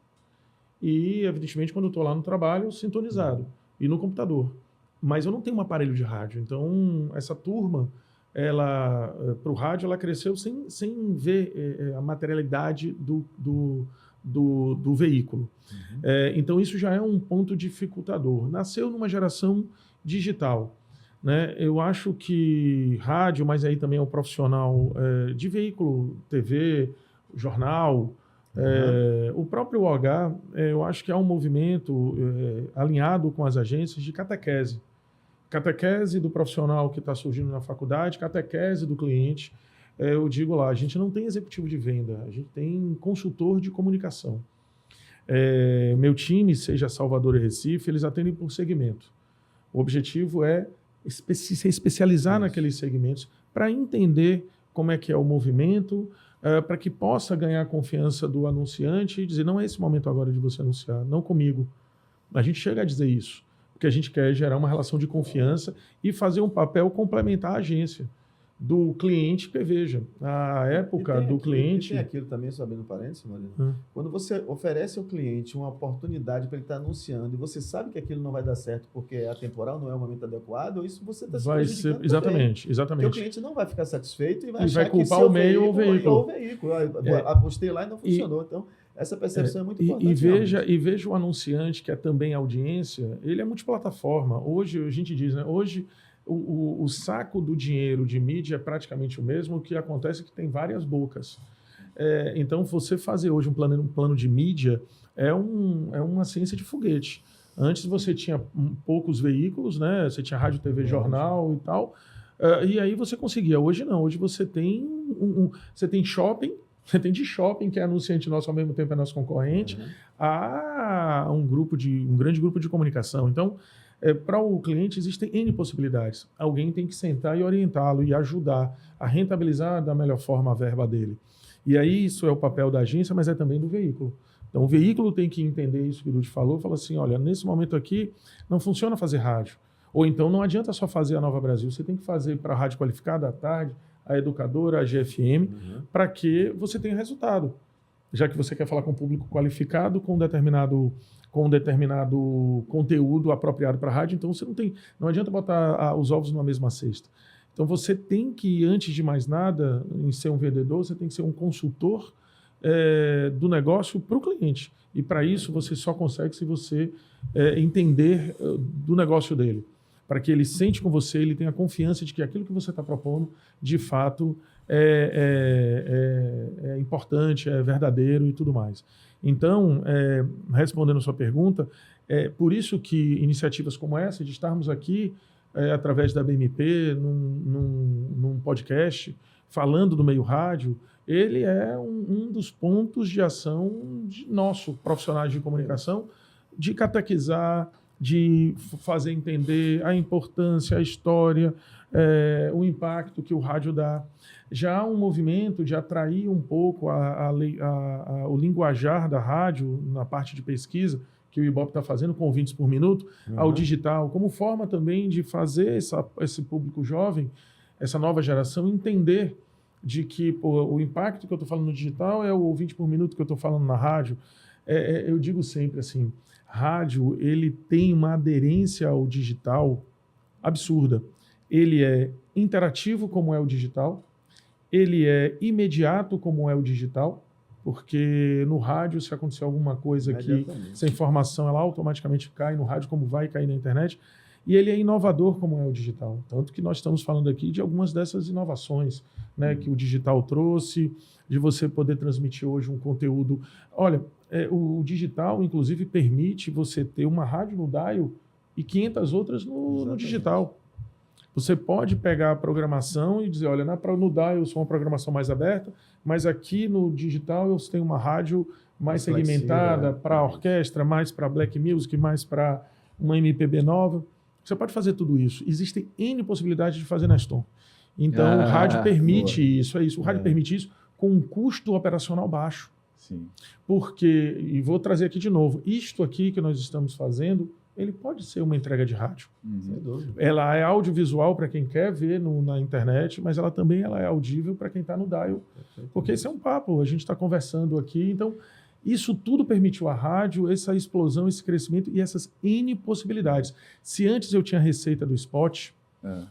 e, evidentemente, quando eu estou lá no trabalho, sintonizado. E no computador. Mas eu não tenho um aparelho de rádio. Então, essa turma, para o rádio, ela cresceu sem ver a materialidade do veículo. Então, isso já é um ponto dificultador. Nasceu numa geração digital, né? Eu acho que rádio, mas aí também é um profissional de veículo, TV, jornal, o próprio OH, eu acho que há um movimento alinhado com as agências de catequese. Catequese do profissional que está surgindo na faculdade, catequese do cliente. Eu digo lá, a gente não tem executivo de venda, a gente tem consultor de comunicação. Meu time, seja Salvador e Recife, eles atendem por segmento. O objetivo é se especializar naqueles segmentos para entender como é que é o movimento, para que possa ganhar a confiança do anunciante e dizer, não é esse momento agora de você anunciar, não comigo. A gente chega a dizer isso, porque a gente quer gerar uma relação de confiança e fazer um papel complementar à agência do cliente, porque veja, a época do cliente... Tem aquilo também, só abrindo parênteses, Marina. Quando você oferece ao cliente uma oportunidade para ele estar anunciando e você sabe que aquilo não vai dar certo porque é atemporal, não é o momento adequado, isso você está se prejudicando também. Exatamente. Porque o cliente não vai ficar satisfeito e vai achar vai culpar que o meio ou o veículo. Apostei lá e não funcionou. Então, essa percepção é muito importante. E veja o anunciante, que é também audiência, ele é multiplataforma. Hoje, a gente diz, né? Hoje, o saco do dinheiro de mídia é praticamente o mesmo, o que acontece é que tem várias bocas. Então, você fazer hoje um plano de mídia é uma ciência de foguete. Antes você tinha poucos veículos, né? Você tinha rádio, TV, jornal e tal. E aí você conseguia. Hoje não. Hoje você tem você tem shopping, você tem de shopping, que é anunciante nosso, ao mesmo tempo é nosso concorrente, a um grande grupo de comunicação. Então, para o cliente existem N possibilidades. Alguém tem que sentar e orientá-lo e ajudar a rentabilizar da melhor forma a verba dele. E aí isso é o papel da agência, mas é também do veículo. Então, o veículo tem que entender isso que o Ludi falou, fala assim, olha, nesse momento aqui não funciona fazer rádio. Ou então não adianta só fazer a Nova Brasil, você tem que fazer para a Rádio Qualificada à tarde, a Educadora, a GFM, para que você tenha resultado. Já que você quer falar com o público qualificado, com um determinado conteúdo apropriado para a rádio, então você não adianta botar os ovos numa mesma cesta. Então você tem que, antes de mais nada, em ser um vendedor, você tem que ser um consultor do negócio para o cliente. E para isso você só consegue se você entender do negócio dele. Para que ele sente com você, ele tenha confiança de que aquilo que você está propondo, de fato, é importante, é verdadeiro e tudo mais. Então, respondendo a sua pergunta, por isso que iniciativas como essa, de estarmos aqui através da BMP, num podcast, falando do meio rádio, ele é um dos pontos de ação de nosso, profissionais de comunicação, de catequizar, de fazer entender a importância, a história, o impacto que o rádio dá. Já há um movimento de atrair um pouco o linguajar da rádio na parte de pesquisa, que o Ibope está fazendo com ouvintes por minuto, ao digital, como forma também de fazer esse público jovem, essa nova geração, entender de que o impacto que eu estou falando no digital é o ouvinte por minuto que eu estou falando na rádio. Eu digo sempre assim, rádio, ele tem uma aderência ao digital absurda. Ele é interativo como é o digital, ele é imediato como é o digital, porque no rádio, se acontecer alguma coisa aqui, essa informação ela automaticamente cai no rádio, como vai cair na internet, e ele é inovador como é o digital. Tanto que nós estamos falando aqui de algumas dessas inovações, né, que o digital trouxe, de você poder transmitir hoje um conteúdo. Olha, o digital, inclusive, permite você ter uma rádio no dial e 500 outras no digital. Você pode pegar a programação e dizer, olha, no dial eu sou uma programação mais aberta, mas aqui no digital eu tenho uma rádio mais segmentada para orquestra, mais para black music, mais para uma MPB nova. Você pode fazer tudo isso. Existem N possibilidades de fazer na Stom. Então, o rádio permite isso, é isso. O rádio permite isso com um custo operacional baixo. Sim. Porque, e vou trazer aqui de novo, isto aqui que nós estamos fazendo, ele pode ser uma entrega de rádio. Sem dúvida. Ela é audiovisual para quem quer ver na internet, mas ela também é audível para quem está no dial. Porque esse é um papo, a gente está conversando aqui. Então, isso tudo permitiu à rádio, essa explosão, esse crescimento e essas N possibilidades. Se antes eu tinha a receita do spot,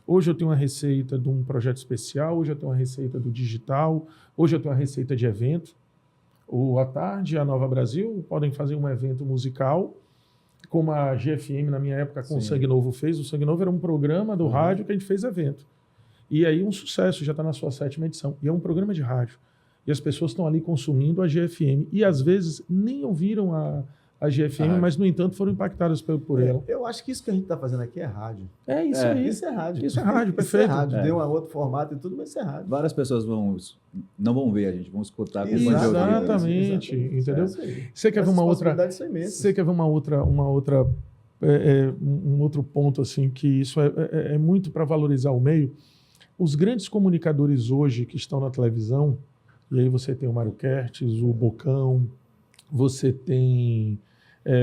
hoje eu tenho uma receita de um projeto especial, hoje eu tenho uma receita do digital, hoje eu tenho uma receita de evento. À tarde, a Nova Brasil podem fazer um evento musical, como a GFM, na minha época, com o Sangue Novo fez. O Sangue Novo era um programa do rádio que a gente fez evento. E aí um sucesso, já está na sua 7ª edição. E é um programa de rádio. E as pessoas estão ali consumindo a GFM. E às vezes nem ouviram a GFM, mas no entanto foram impactadas por ela. Eu acho que isso que a gente está fazendo aqui é rádio. É isso aí. Isso é rádio. Isso é rádio, perfeito. Isso é rádio. Deu um outro formato e tudo, mas isso é rádio. Várias pessoas não vão ver a gente, vão escutar com Exatamente, entendeu? Você quer ver uma outra? Você quer ver um outro ponto assim que isso é muito para valorizar o meio. Os grandes comunicadores hoje que estão na televisão, e aí você tem o Mário Kertes, o Bocão, você tem,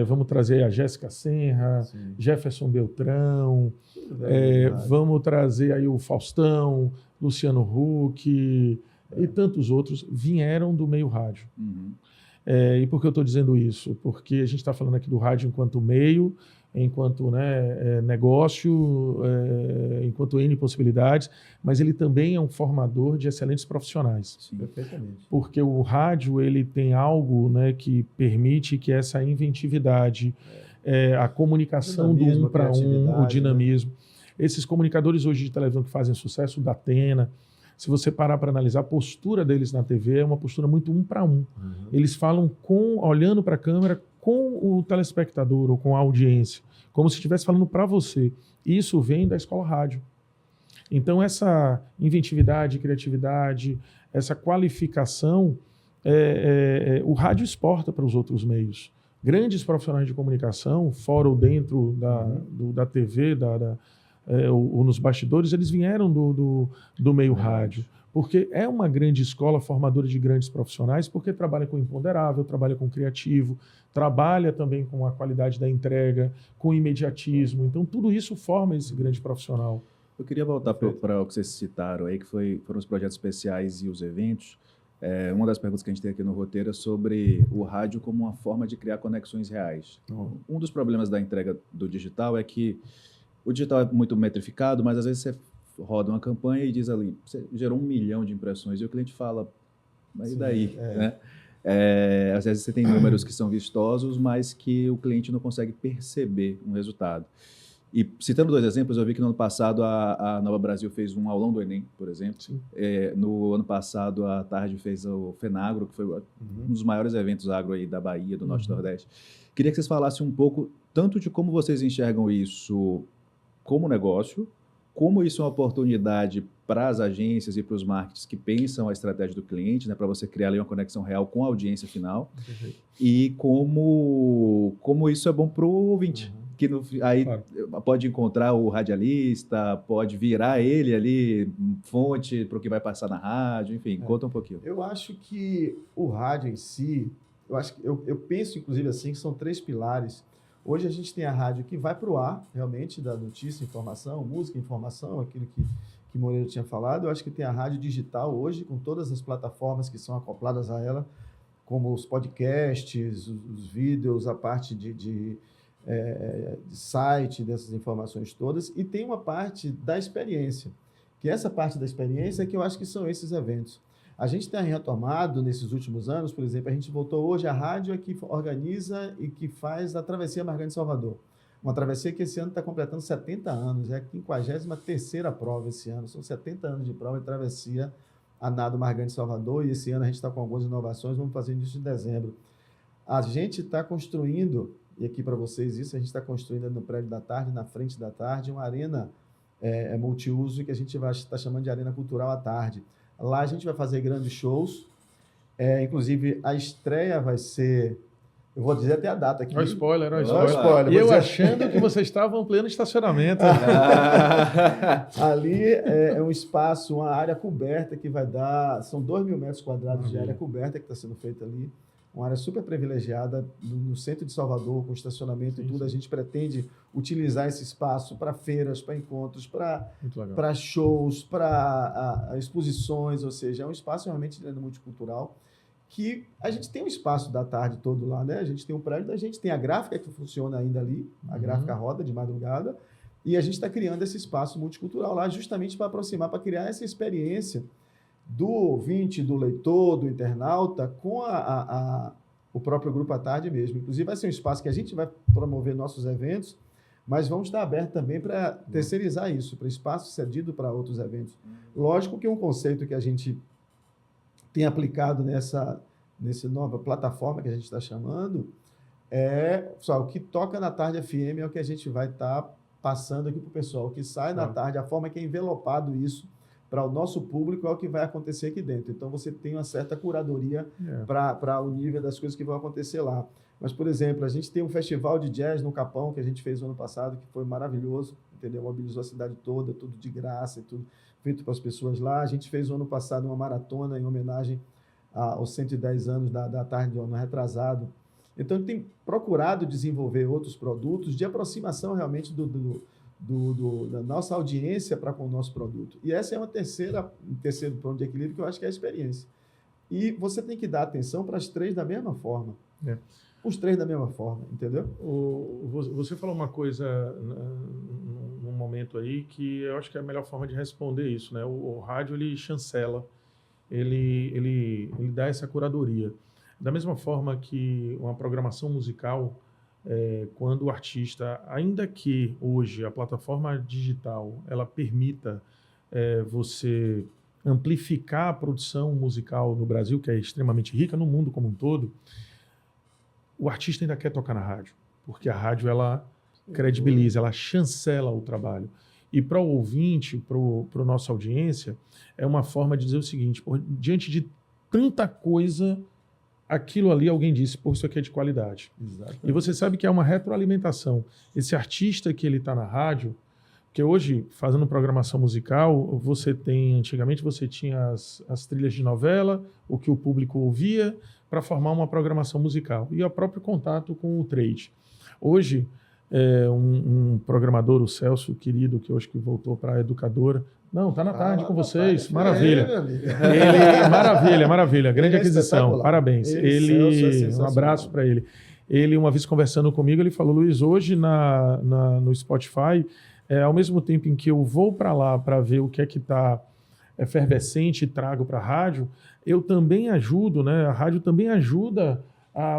vamos trazer a Jéssica Senra, Jefferson Beltrão, vamos trazer aí o Faustão, Luciano Huck e tantos outros, vieram do meio rádio. E por que eu estou dizendo isso? Porque a gente está falando aqui do rádio enquanto meio, enquanto negócio, enquanto N possibilidades, mas ele também é um formador de excelentes profissionais. Sim, perfeitamente. Porque o rádio ele tem algo que permite que essa inventividade, a comunicação do um para um, o dinamismo. Esses comunicadores hoje de televisão que fazem sucesso, o Datena, se você parar para analisar, a postura deles na TV é uma postura muito um para um. Eles falam olhando para a câmera com o telespectador ou com a audiência, como se estivesse falando para você. Isso vem da escola rádio. Então, essa inventividade, criatividade, essa qualificação, o rádio exporta para os outros meios. Grandes profissionais de comunicação, fora ou dentro da TV, ou nos bastidores, eles vieram do meio rádio. Porque é uma grande escola formadora de grandes profissionais, porque trabalha com imponderável, trabalha com criativo, trabalha também com a qualidade da entrega, com imediatismo. Então, tudo isso forma esse grande profissional. Eu queria voltar para o que vocês citaram aí, que foram os projetos especiais e os eventos. Uma das perguntas que a gente tem aqui no roteiro é sobre o rádio como uma forma de criar conexões reais. Um dos problemas da entrega do digital é que o digital é muito metrificado, mas às vezes você roda uma campanha e diz ali, você gerou 1 milhão de impressões, e o cliente fala, mas e daí? Né? Às vezes você tem números que são vistosos, mas que o cliente não consegue perceber um resultado. E citando 2 exemplos, eu vi que no ano passado a Nova Brasil fez um aulão do Enem, por exemplo. No ano passado a Tarde fez o FENAGRO, que foi um dos maiores eventos agro aí da Bahia, do Norte e Nordeste. Queria que vocês falassem um pouco tanto de como vocês enxergam isso como negócio, como isso é uma oportunidade para as agências e para os marketers que pensam a estratégia do cliente, né, para você criar ali uma conexão real com a audiência final, e como isso é bom para o ouvinte. Que aí pode encontrar o radialista, pode virar ele ali, fonte para o que vai passar na rádio, enfim, conta um pouquinho. Eu acho que o rádio em si, eu penso inclusive assim, que são 3 pilares. Hoje a gente tem a rádio que vai para o ar, realmente, da notícia, informação, música, informação, aquilo que Moreira tinha falado. Eu acho que tem a rádio digital hoje, com todas as plataformas que são acopladas a ela, como os podcasts, os vídeos, a parte de site, dessas informações todas, e tem uma parte da experiência, que essa parte da experiência é que eu acho que são esses eventos. A gente tem retomado nesses últimos anos, por exemplo, a gente voltou hoje, a rádio é que organiza e que faz a Travessia Margante-Salvador. Uma travessia que esse ano está completando 70 anos, é a 53ª prova esse ano, são 70 anos de prova de travessia a nado Margante-Salvador, e esse ano a gente está com algumas inovações, vamos fazer início de dezembro. A gente está construindo, e aqui para vocês isso, a gente está construindo no prédio da Tarde, na frente da Tarde, uma arena multiuso que a gente vai estar chamando de Arena Cultural à Tarde. Lá a gente vai fazer grandes shows, inclusive a estreia vai ser, eu vou dizer até a data aqui. Olha o spoiler. E eu achando que vocês estavam pleno estacionamento. Ali é um espaço, uma área coberta que vai dar, são 2.000 metros quadrados de área coberta que está sendo feita ali. Uma área super privilegiada no centro de Salvador, com estacionamento e tudo. A gente pretende utilizar esse espaço para feiras, para encontros, para shows, para exposições, ou seja, é um espaço realmente multicultural, que a gente tem um espaço da tarde todo lá, né? A gente tem um prédio, a gente tem a gráfica que funciona ainda ali, a gráfica roda de madrugada, e a gente está criando esse espaço multicultural lá justamente para aproximar, para criar essa experiência do ouvinte, do leitor, do internauta, com o próprio Grupo à Tarde mesmo. Inclusive, vai ser um espaço que a gente vai promover nossos eventos, mas vamos estar aberto também para terceirizar isso, para espaço cedido para outros eventos. Lógico que um conceito que a gente tem aplicado nessa nova plataforma que a gente está chamando o que toca na Tarde FM é o que a gente vai estar passando aqui para o pessoal. O que sai na tarde, a forma que é envelopado isso para o nosso público é o que vai acontecer aqui dentro. Então, você tem uma certa curadoria para o nível das coisas que vão acontecer lá. Mas, por exemplo, a gente tem um festival de jazz no Capão, que a gente fez no ano passado, que foi maravilhoso, entendeu? Mobilizou a cidade toda, tudo de graça, e tudo feito para as pessoas lá. A gente fez no ano passado uma maratona em homenagem aos 110 anos da Tarde do ano retrasado. Então, ele tem procurado desenvolver outros produtos de aproximação realmente da nossa audiência para com o nosso produto. E essa é um terceiro ponto de equilíbrio que eu acho que é a experiência. E você tem que dar atenção para as 3 da mesma forma. Os 3 da mesma forma, entendeu? Você falou uma coisa num momento aí que eu acho que é a melhor forma de responder isso, né? O rádio, ele chancela, ele dá essa curadoria. Da mesma forma que uma programação musical, quando o artista, ainda que hoje a plataforma digital ela permita você amplificar a produção musical no Brasil, que é extremamente rica, no mundo como um todo, o artista ainda quer tocar na rádio, porque a rádio ela credibiliza, ela chancela o trabalho. E para o ouvinte, para a nossa audiência, é uma forma de dizer o seguinte, diante de tanta coisa, aquilo ali alguém disse, pô, isso aqui é de qualidade. Exatamente. E você sabe que é uma retroalimentação. Esse artista que ele está na rádio, porque hoje, fazendo programação musical, antigamente você tinha as trilhas de novela, o que o público ouvia, para formar uma programação musical. E o próprio contato com o trade. Hoje, um programador, o Celso, querido, que hoje que voltou para a educadora, não, tá na tarde com vocês, tarde. maravilha. Maravilha, grande aquisição, parabéns. Um abraço para ele. Ele, uma vez conversando comigo, ele falou, Luiz, hoje no Spotify, ao mesmo tempo em que eu vou para lá para ver o que é que está efervescente e trago para a rádio, eu também ajudo, né? A rádio também ajuda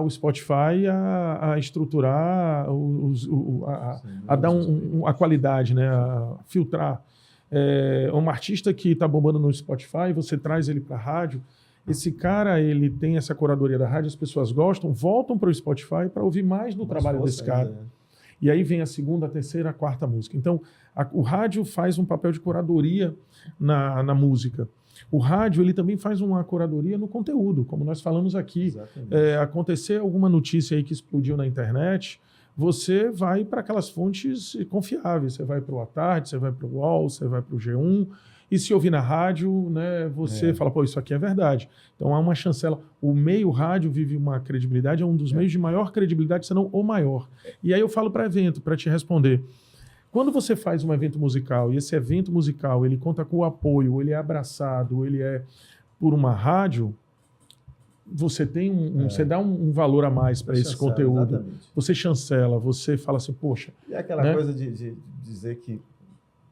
o Spotify a estruturar, a dar a qualidade, né? A filtrar. Um artista que está bombando no Spotify, você traz ele para a rádio, esse cara, ele tem essa curadoria da rádio, as pessoas gostam, voltam para o Spotify para ouvir mais do trabalho desse cara. Ainda, né? E aí vem a segunda, a terceira, a quarta música. Então, o rádio faz um papel de curadoria na música. O rádio, ele também faz uma curadoria no conteúdo, como nós falamos aqui. Acontecer alguma notícia aí que explodiu na internet, você vai para aquelas fontes confiáveis. Você vai para o A Tarde, você vai para o UOL, você vai para o G1. E se ouvir na rádio, né, você fala, pô, isso aqui é verdade. Então há uma chancela. O meio rádio vive uma credibilidade, é um dos meios de maior credibilidade, se não o maior. E aí eu falo para evento, para te responder. Quando você faz um evento musical, e esse evento musical ele conta com o apoio, ele é abraçado, ele é por uma rádio, você tem você dá um valor a mais para esse conteúdo. Exatamente. Você chancela, você fala assim, poxa... E é aquela coisa de dizer que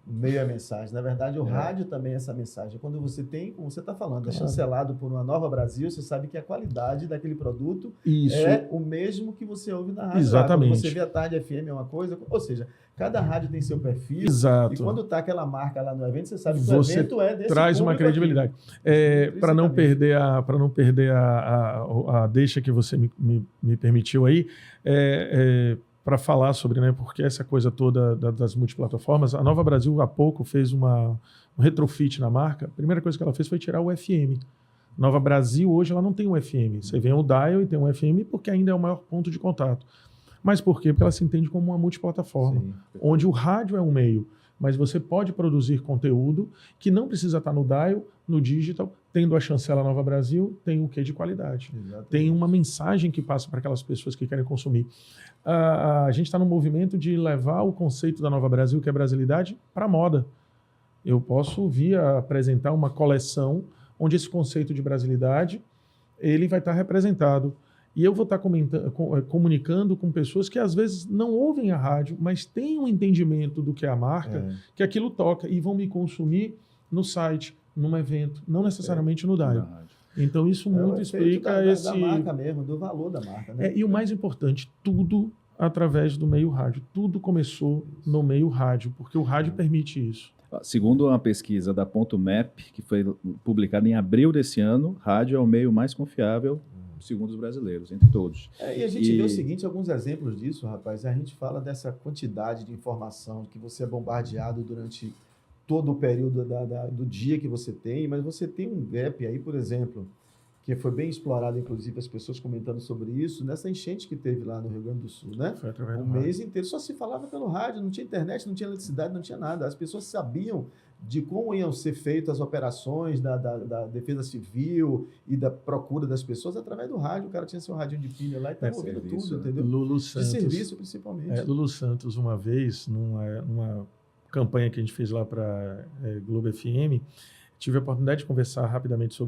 o meio é a mensagem. Na verdade, o rádio também é essa mensagem. Quando você tem, como você está falando, é chancelado por uma Nova Brasil, você sabe que a qualidade daquele produto é o mesmo que você ouve na rádio. Exatamente. Quando você vê a Tarde FM é uma coisa, ou seja, cada rádio tem seu perfil. Exato. E quando está aquela marca lá no evento, você sabe que o evento é desse traz uma credibilidade. Para não perder a deixa que você me permitiu aí, para falar sobre, né, porque essa coisa toda das multiplataformas, a Nova Brasil há pouco fez um retrofit na marca. A primeira coisa que ela fez foi tirar o FM. Nova Brasil hoje ela não tem um FM. Você vê o dial e tem um FM porque ainda é o maior ponto de contato. Mas por quê? Porque ela se entende como uma multiplataforma, onde o rádio é um meio, mas você pode produzir conteúdo que não precisa estar no dial, no digital, tendo a chancela Nova Brasil, tem o quê de qualidade. Exatamente. Tem uma mensagem que passa para aquelas pessoas que querem consumir. A gente está no movimento de levar o conceito da Nova Brasil, que é brasilidade, para a moda. Eu posso apresentar uma coleção onde esse conceito de brasilidade ele vai estar representado. E eu vou estar comunicando com pessoas que às vezes não ouvem a rádio, mas têm um entendimento do que é a marca, que aquilo toca, e vão me consumir no site, num evento, não necessariamente no dial. Então isso muito explica da marca mesmo, do valor da marca. Né? E o mais importante, tudo através do meio rádio. Tudo começou no meio rádio, porque o rádio permite isso. Segundo uma pesquisa da Ponto Map, que foi publicada em abril desse ano, rádio é o meio mais confiável, segundo os brasileiros, entre todos. E a gente vê o seguinte, alguns exemplos disso, rapaz, a gente fala dessa quantidade de informação que você é bombardeado durante todo o período do dia que você tem, mas você tem um gap aí, por exemplo, que foi bem explorado, inclusive, as pessoas comentando sobre isso, nessa enchente que teve lá no Rio Grande do Sul, né? Foi através do mês inteiro só se falava pelo rádio, não tinha internet, não tinha eletricidade, não tinha nada. As pessoas sabiam de como iam ser feitas as operações da defesa civil e da procura das pessoas através do rádio. O cara tinha seu radinho de pilha lá e estava ouvindo tudo, entendeu? Lulu Santos, de serviço, principalmente. Lulu Santos, uma vez, numa campanha que a gente fez lá para Globo FM, tive a oportunidade de conversar rapidamente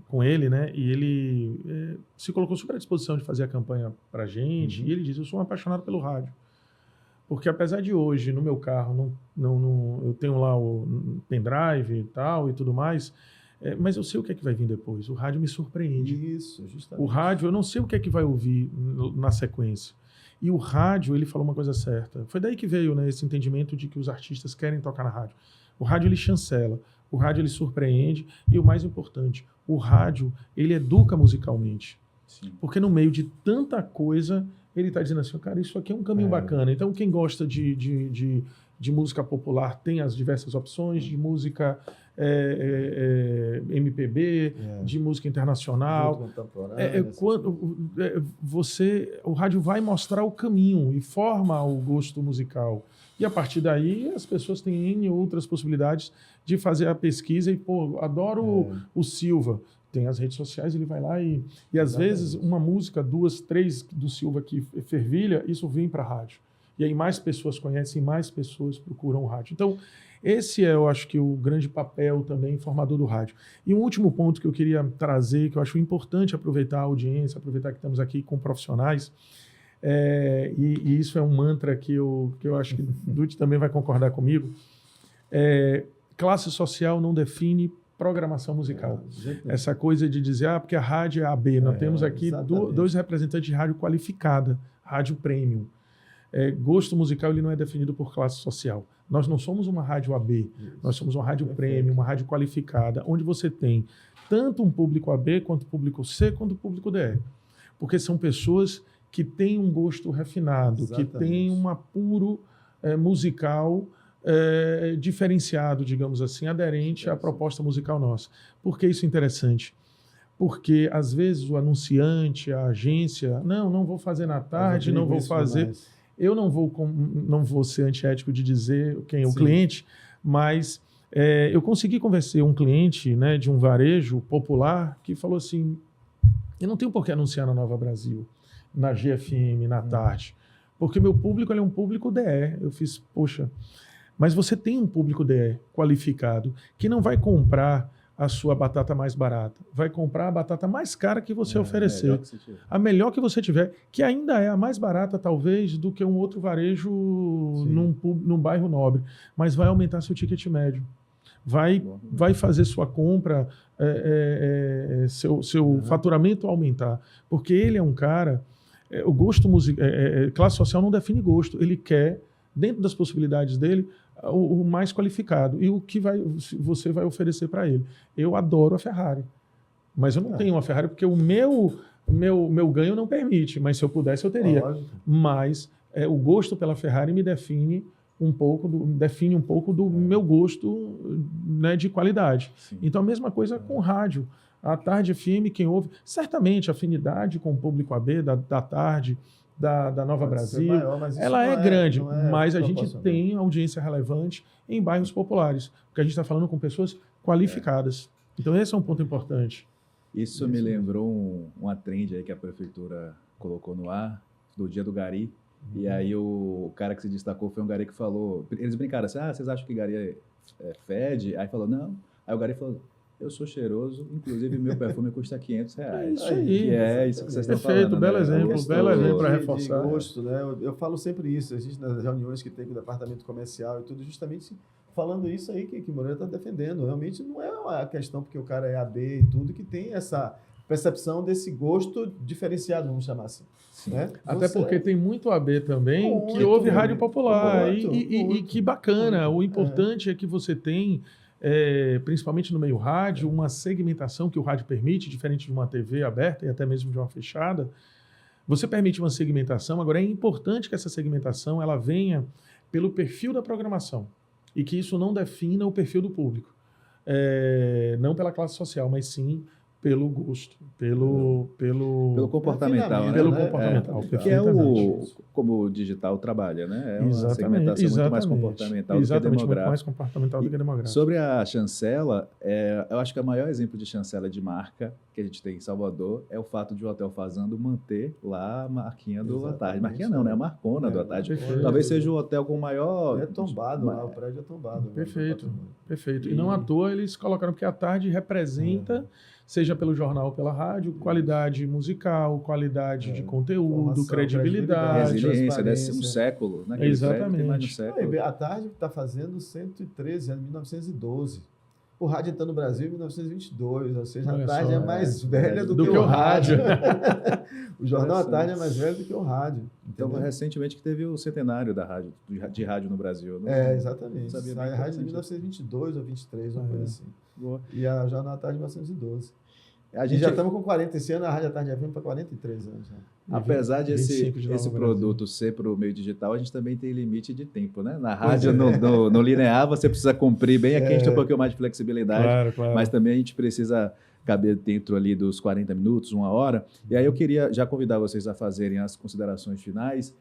com ele, né? E ele se colocou super à disposição de fazer a campanha para a gente. E ele disse, eu sou um apaixonado pelo rádio. Porque apesar de hoje, no meu carro, eu tenho lá o pendrive e tal e tudo mais, mas eu sei o que é que vai vir depois. O rádio me surpreende. Isso, justamente. O rádio, eu não sei o que é que vai ouvir na sequência. E o rádio, ele falou uma coisa certa. Foi daí que veio, né, esse entendimento de que os artistas querem tocar na rádio. O rádio, ele chancela. O rádio ele surpreende e o mais importante, o rádio ele educa musicalmente. Sim. Porque no meio de tanta coisa, ele está dizendo assim, cara, isso aqui é um caminho bacana. Então, quem gosta de música popular tem as diversas opções, de música MPB, de música internacional. O rádio vai mostrar o caminho e forma o gosto musical. E a partir daí, as pessoas têm N outras possibilidades de fazer a pesquisa e, pô, adoro o Silva. Tem as redes sociais, ele vai lá e às vezes uma música, 2, 3 do Silva que fervilha, isso vem para a rádio. E aí mais pessoas conhecem, mais pessoas procuram o rádio. Então, esse é, eu acho que o grande papel também formador do rádio. E um último ponto que eu queria trazer, que eu acho importante aproveitar a audiência, aproveitar que estamos aqui com profissionais, e isso é um mantra que eu acho que o Dutti também vai concordar comigo, classe social não define programação musical. Essa coisa de dizer, porque a rádio é AB, nós temos aqui 2 representantes de rádio qualificada, rádio premium. Gosto musical ele não é definido por classe social. Nós não somos uma rádio AB, nós somos uma rádio premium, uma rádio qualificada, onde você tem tanto um público AB, quanto público C, quanto público DE. Porque são pessoas que têm um gosto refinado, que têm um apuro musical diferenciado, digamos assim, aderente à proposta musical nossa. Por que isso é interessante? Porque, às vezes, o anunciante, a agência, não vou fazer na tarde, não vou fazer... Eu não vou ser antiético de dizer quem é o cliente, mas eu consegui convencer um cliente, né, de um varejo popular que falou assim, eu não tenho por que anunciar na Nova Brasil, na GFM, na tarde, porque meu público ele é um público DE. Eu fiz, poxa, mas você tem um público DE qualificado que não vai comprar a sua batata mais barata, vai comprar a batata mais cara que você oferecer, a melhor que você tiver, que ainda é a mais barata talvez do que um outro varejo num bairro nobre, mas vai aumentar seu ticket médio, vai fazer sua compra, seu faturamento aumentar, porque ele é um cara, o gosto musical, classe social não define gosto, ele quer, dentro das possibilidades dele, o mais qualificado e o que você vai oferecer para ele. Eu adoro a Ferrari, mas eu não tenho uma Ferrari porque o meu ganho não permite, mas se eu pudesse eu teria. Mas o gosto pela Ferrari me define um pouco do meu gosto, né, de qualidade. Sim. Então a mesma coisa com rádio. A Tarde FM, quem ouve, certamente afinidade com o público AB da Tarde, da Nova Brasil, maior, ela é grande, mas a gente tem audiência relevante em bairros populares, porque a gente está falando com pessoas qualificadas. Então esse é um ponto importante. Isso me lembrou uma trend aí que a prefeitura colocou no ar, do Dia do Gari, e aí o cara que se destacou foi um gari que falou, eles brincaram assim, vocês acham que gari fede? Aí falou, não. Aí o gari falou, eu sou cheiroso, inclusive meu perfume custa R$500. Isso aí. Que é isso que vocês estão falando. Perfeito, belo exemplo para reforçar. De gosto, né? Eu falo sempre isso, a gente nas reuniões que tem com o departamento comercial e tudo, justamente falando isso aí que o Moreira está defendendo. Realmente não é uma questão porque o cara é AB e tudo, que tem essa percepção desse gosto diferenciado, vamos chamar assim. Né? Até porque tem muito AB também que ouve rádio popular e que bacana. O importante é que você tem... principalmente no meio rádio, uma segmentação que o rádio permite, diferente de uma TV aberta e até mesmo de uma fechada. Você permite uma segmentação, agora é importante que essa segmentação ela venha pelo perfil da programação e que isso não defina o perfil do público. Não pela classe social, mas sim pelo gosto, pelo comportamental, né? Pelo comportamental, que é como o digital trabalha, né? É uma segmentação muito mais comportamental do que demográfica. Muito mais comportamental do que demográfica. Sobre a chancela, eu acho que o maior exemplo de chancela de marca que a gente tem em Salvador é o fato de o Hotel Fazano manter lá a marquinha do À Tarde. Marquinha não, né? A marcona do À Tarde. Talvez seja o hotel com o maior... É tombado lá, o prédio é tombado. Perfeito. E não à toa eles colocaram que À Tarde representa... seja pelo jornal ou pela rádio, qualidade musical, qualidade de conteúdo, credibilidade. Resiliência, deve ser um século. Exatamente. Mais um século. A Tarde está fazendo 113 anos, 1912. O rádio está no Brasil em 1922, ou seja, Olha a tarde só, é mais velha do que o o rádio. rádio. O jornal à tarde é mais velho do que o rádio. Então, entendeu? recentemente que teve o centenário da rádio, de rádio no Brasil. Não Exatamente. sabia Sai nem a rádio de interessante. 1922 ou 23, uma coisa assim. Boa. E a jornal à tarde de 1912. A E gente já estamos com 40 esse ano, a rádio à tarde FM para 43 anos. Já. Apesar de 25 de esse Nova produto ser para o meio digital, a gente também tem limite de tempo, né? Na rádio, no linear, você precisa cumprir bem, aqui a gente tem um pouquinho mais de flexibilidade, Claro. mas também a gente precisa caber dentro ali dos 40 minutos, 1 hora. E aí eu queria já convidar vocês a fazerem as considerações finais.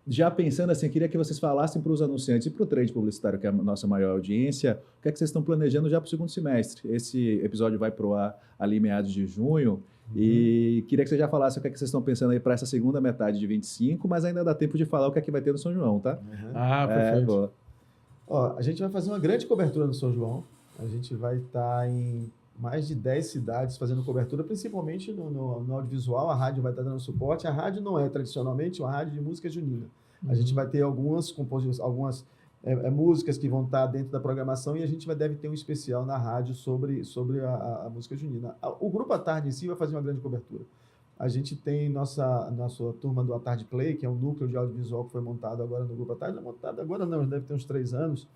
Já pensando assim, eu queria que vocês falassem para os anunciantes e para o trade publicitário, que é a nossa maior audiência, o que é que vocês estão planejando já para o segundo semestre. Esse episódio vai para o ar ali em meados de junho, e queria que vocês já falassem o que é que vocês estão pensando aí para essa segunda metade de 25, mas ainda dá tempo de falar o que é que vai ter no São João, tá? Perfeito. Boa. Ó, a gente vai fazer uma grande cobertura no São João. A gente vai estar em mais de 10 cidades fazendo cobertura, principalmente no audiovisual. A rádio vai estar dando suporte. A rádio não é tradicionalmente uma rádio de música junina. A gente vai ter algumas músicas que vão estar dentro da programação e a gente deve ter um especial na rádio sobre a música junina. O Grupo à Tarde em si vai fazer uma grande cobertura. A gente tem nossa turma do À Tarde Play, que é um núcleo de audiovisual que foi montado agora no Grupo à Tarde. Não é montado agora não, deve ter uns 3 anos.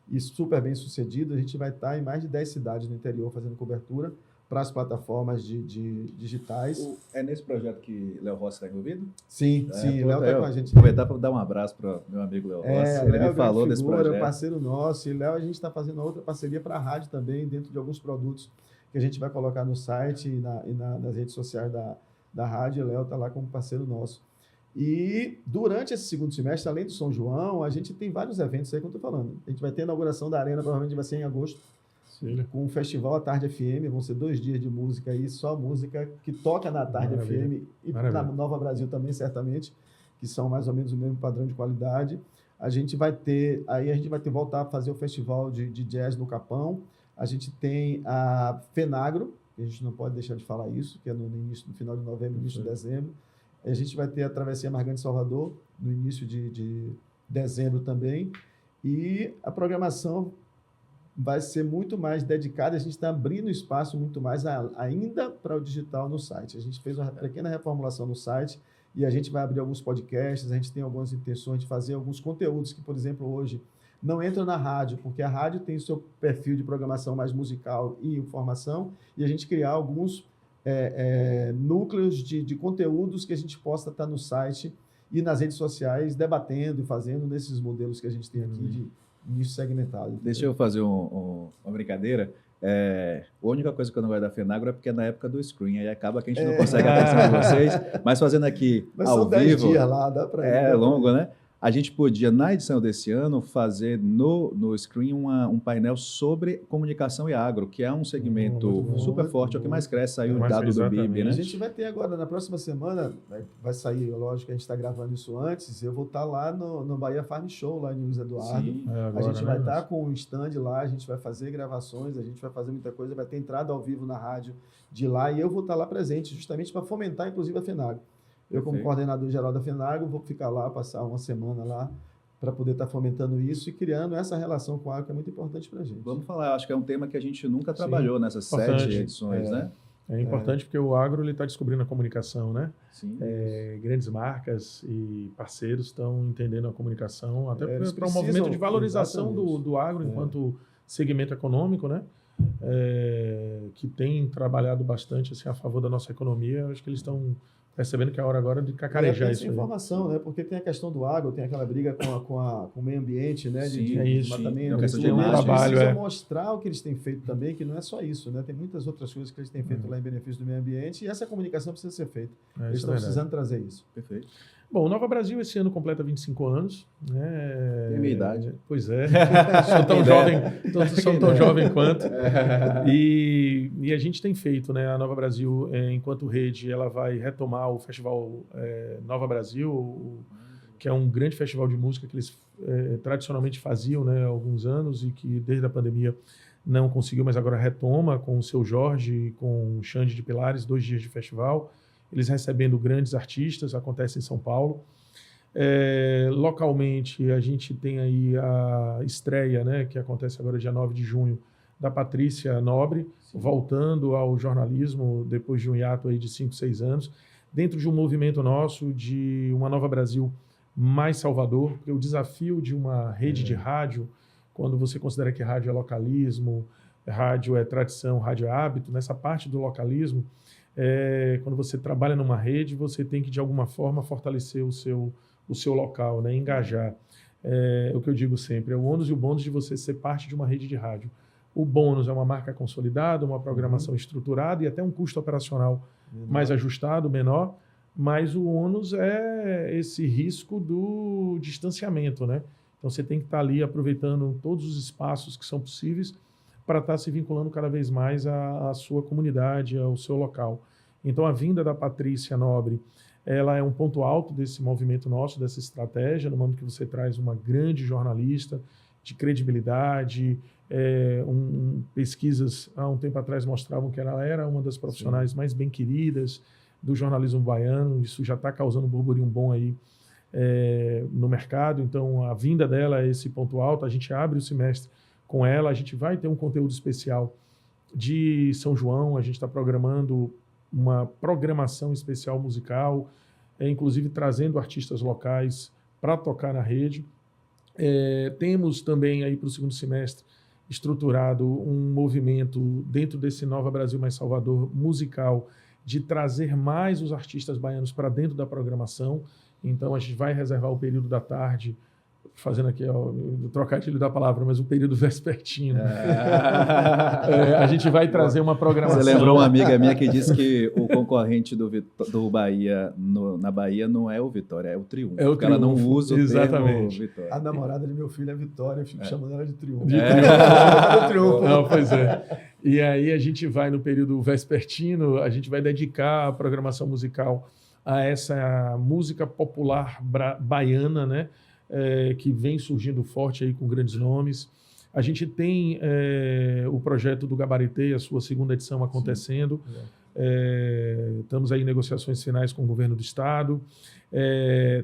E super bem sucedido. A gente vai estar em mais de 10 cidades no interior fazendo cobertura para as plataformas digitais. É nesse projeto que Léo Rossi está envolvido? Sim, Léo está com a gente. Aproveitar para dar um abraço para o meu amigo Léo Rossi. Ele Léo me falou desse projeto. É parceiro nosso. E Léo, a gente está fazendo outra parceria para a rádio também, dentro de alguns produtos que a gente vai colocar no site e nas redes sociais da rádio. Léo está lá como parceiro nosso. E durante esse segundo semestre, além do São João, a gente tem vários eventos aí que eu estou falando. A gente vai ter a inauguração da Arena, provavelmente vai ser em agosto, com o Festival à Tarde FM. Vão ser 2 dias de música aí, só música que toca na Tarde FM e na Nova Brasil também, certamente, que são mais ou menos o mesmo padrão de qualidade. A gente vai voltar a fazer o Festival de Jazz no Capão. A gente tem a Fenagro, a gente não pode deixar de falar isso, que é no final de novembro, início de dezembro. A gente vai ter a Travessia Margante Salvador, no início de dezembro também. E a programação vai ser muito mais dedicada. A gente está abrindo espaço muito mais ainda para o digital no site. A gente fez uma pequena reformulação no site e a gente vai abrir alguns podcasts. A gente tem algumas intenções de fazer alguns conteúdos que, por exemplo, hoje não entram na rádio, porque a rádio tem o seu perfil de programação mais musical e informação, e a gente criar alguns núcleos de conteúdos que a gente possa estar no site e nas redes sociais debatendo e fazendo nesses modelos que a gente tem aqui de nicho segmentado. Deixa eu fazer uma brincadeira. A única coisa que eu não gosto da Fenagro é porque é na época do Screen, aí acaba que a gente não consegue a atenção de vocês, mas fazendo aqui mas ao são 10 vivo... dias lá, dá para ir. É longo, né? A gente podia, na edição desse ano, fazer no Screen um painel sobre comunicação e agro, que é um segmento super forte, é o que mais cresce, saiu o dado do BIB, né? A gente vai ter agora, na próxima semana, vai sair, lógico que a gente está gravando isso antes, eu vou estar lá no Bahia Farm Show, lá em Luiz Eduardo. Sim, agora, a gente vai estar com um stand lá, a gente vai fazer gravações, a gente vai fazer muita coisa, vai ter entrada ao vivo na rádio de lá, e eu vou estar lá presente, justamente para fomentar, inclusive, a Fenagro. Eu, como coordenador geral da Fenagro, vou ficar lá, passar uma semana lá, para poder estar fomentando isso e criando essa relação com a água que é muito importante para a gente. Vamos falar, acho que é um tema que a gente nunca trabalhou nessas 7 edições, né? É importante porque o agro está descobrindo a comunicação, né? Sim. Grandes marcas e parceiros estão entendendo a comunicação, até para um precisam, movimento de valorização do agro enquanto segmento econômico, né? Que tem trabalhado bastante assim, a favor da nossa economia. Acho que eles estão percebendo que é a hora agora de cacarejar isso. Informação, né? Porque tem a questão do agro, tem aquela briga com o meio ambiente, né? De desmatamento. Eles precisam mostrar o que eles têm feito também, que não é só isso, né? Tem muitas outras coisas que eles têm feito lá em benefício do meio ambiente e essa comunicação precisa ser feita. Eles estão precisando trazer isso. Perfeito. Bom, Nova Brasil esse ano completa 25 anos. Né? Tem a minha idade. Pois é. Sou tão jovem quanto. E a gente tem feito, né? A Nova Brasil, enquanto rede, ela vai retomar o Festival Nova Brasil, que é um grande festival de música que eles tradicionalmente faziam, né, há alguns anos e que desde a pandemia não conseguiu, mas agora retoma com o Seu Jorge e com o Xande de Pilares, 2 dias de festival. Eles recebendo grandes artistas, acontece em São Paulo. Localmente, a gente tem aí a estreia, né, que acontece agora dia 9 de junho, da Patrícia Nobre, voltando ao jornalismo depois de um hiato aí de 5, 6 anos, dentro de um movimento nosso de uma Nova Brasil mais Salvador, porque o desafio de uma rede de rádio, quando você considera que rádio é localismo, rádio é tradição, rádio é hábito, nessa parte do localismo, quando você trabalha numa rede, você tem que, de alguma forma, fortalecer o seu local, né? Engajar. O que eu digo sempre, é o ônus e o bônus de você ser parte de uma rede de rádio. O bônus é uma marca consolidada, uma programação estruturada e até um custo operacional mais ajustado, menor, mas o ônus é esse risco do distanciamento, né? Então você tem que estar ali aproveitando todos os espaços que são possíveis para estar se vinculando cada vez mais à sua comunidade, ao seu local. Então a vinda da Patrícia Nobre, ela é um ponto alto desse movimento nosso, dessa estratégia, no momento que você traz uma grande jornalista de credibilidade. Pesquisas há um tempo atrás mostravam que ela era uma das profissionais mais bem queridas do jornalismo baiano. Isso já está causando um burburinho bom aí no mercado. Então a vinda dela é esse ponto alto. A gente abre o semestre com ela, a gente vai ter um conteúdo especial de São João, a gente está programando uma programação especial musical, inclusive trazendo artistas locais para tocar na rede. Temos também aí para o segundo semestre estruturado um movimento dentro desse Nova Brasil mais Salvador musical de trazer mais os artistas baianos para dentro da programação. Então a gente vai reservar o período da tarde, fazendo aqui o trocadilho da palavra, mas o período vespertino. A gente vai trazer uma programação. Você lembrou uma amiga minha que disse que o concorrente do Bahia na Bahia não é o Vitória, é o Triunfo. É o Triunfo. Ela não usa o termo Vitória. A namorada de meu filho é Vitória, eu fico chamando ela de Triunfo. Triunfo. Não, pois é. E aí a gente vai, no período vespertino, a gente vai dedicar a programação musical a essa música popular baiana, né? Que vem surgindo forte aí com grandes nomes. A gente tem o projeto do Gabaritei, a sua segunda edição acontecendo. Estamos aí em negociações finais com o governo do estado.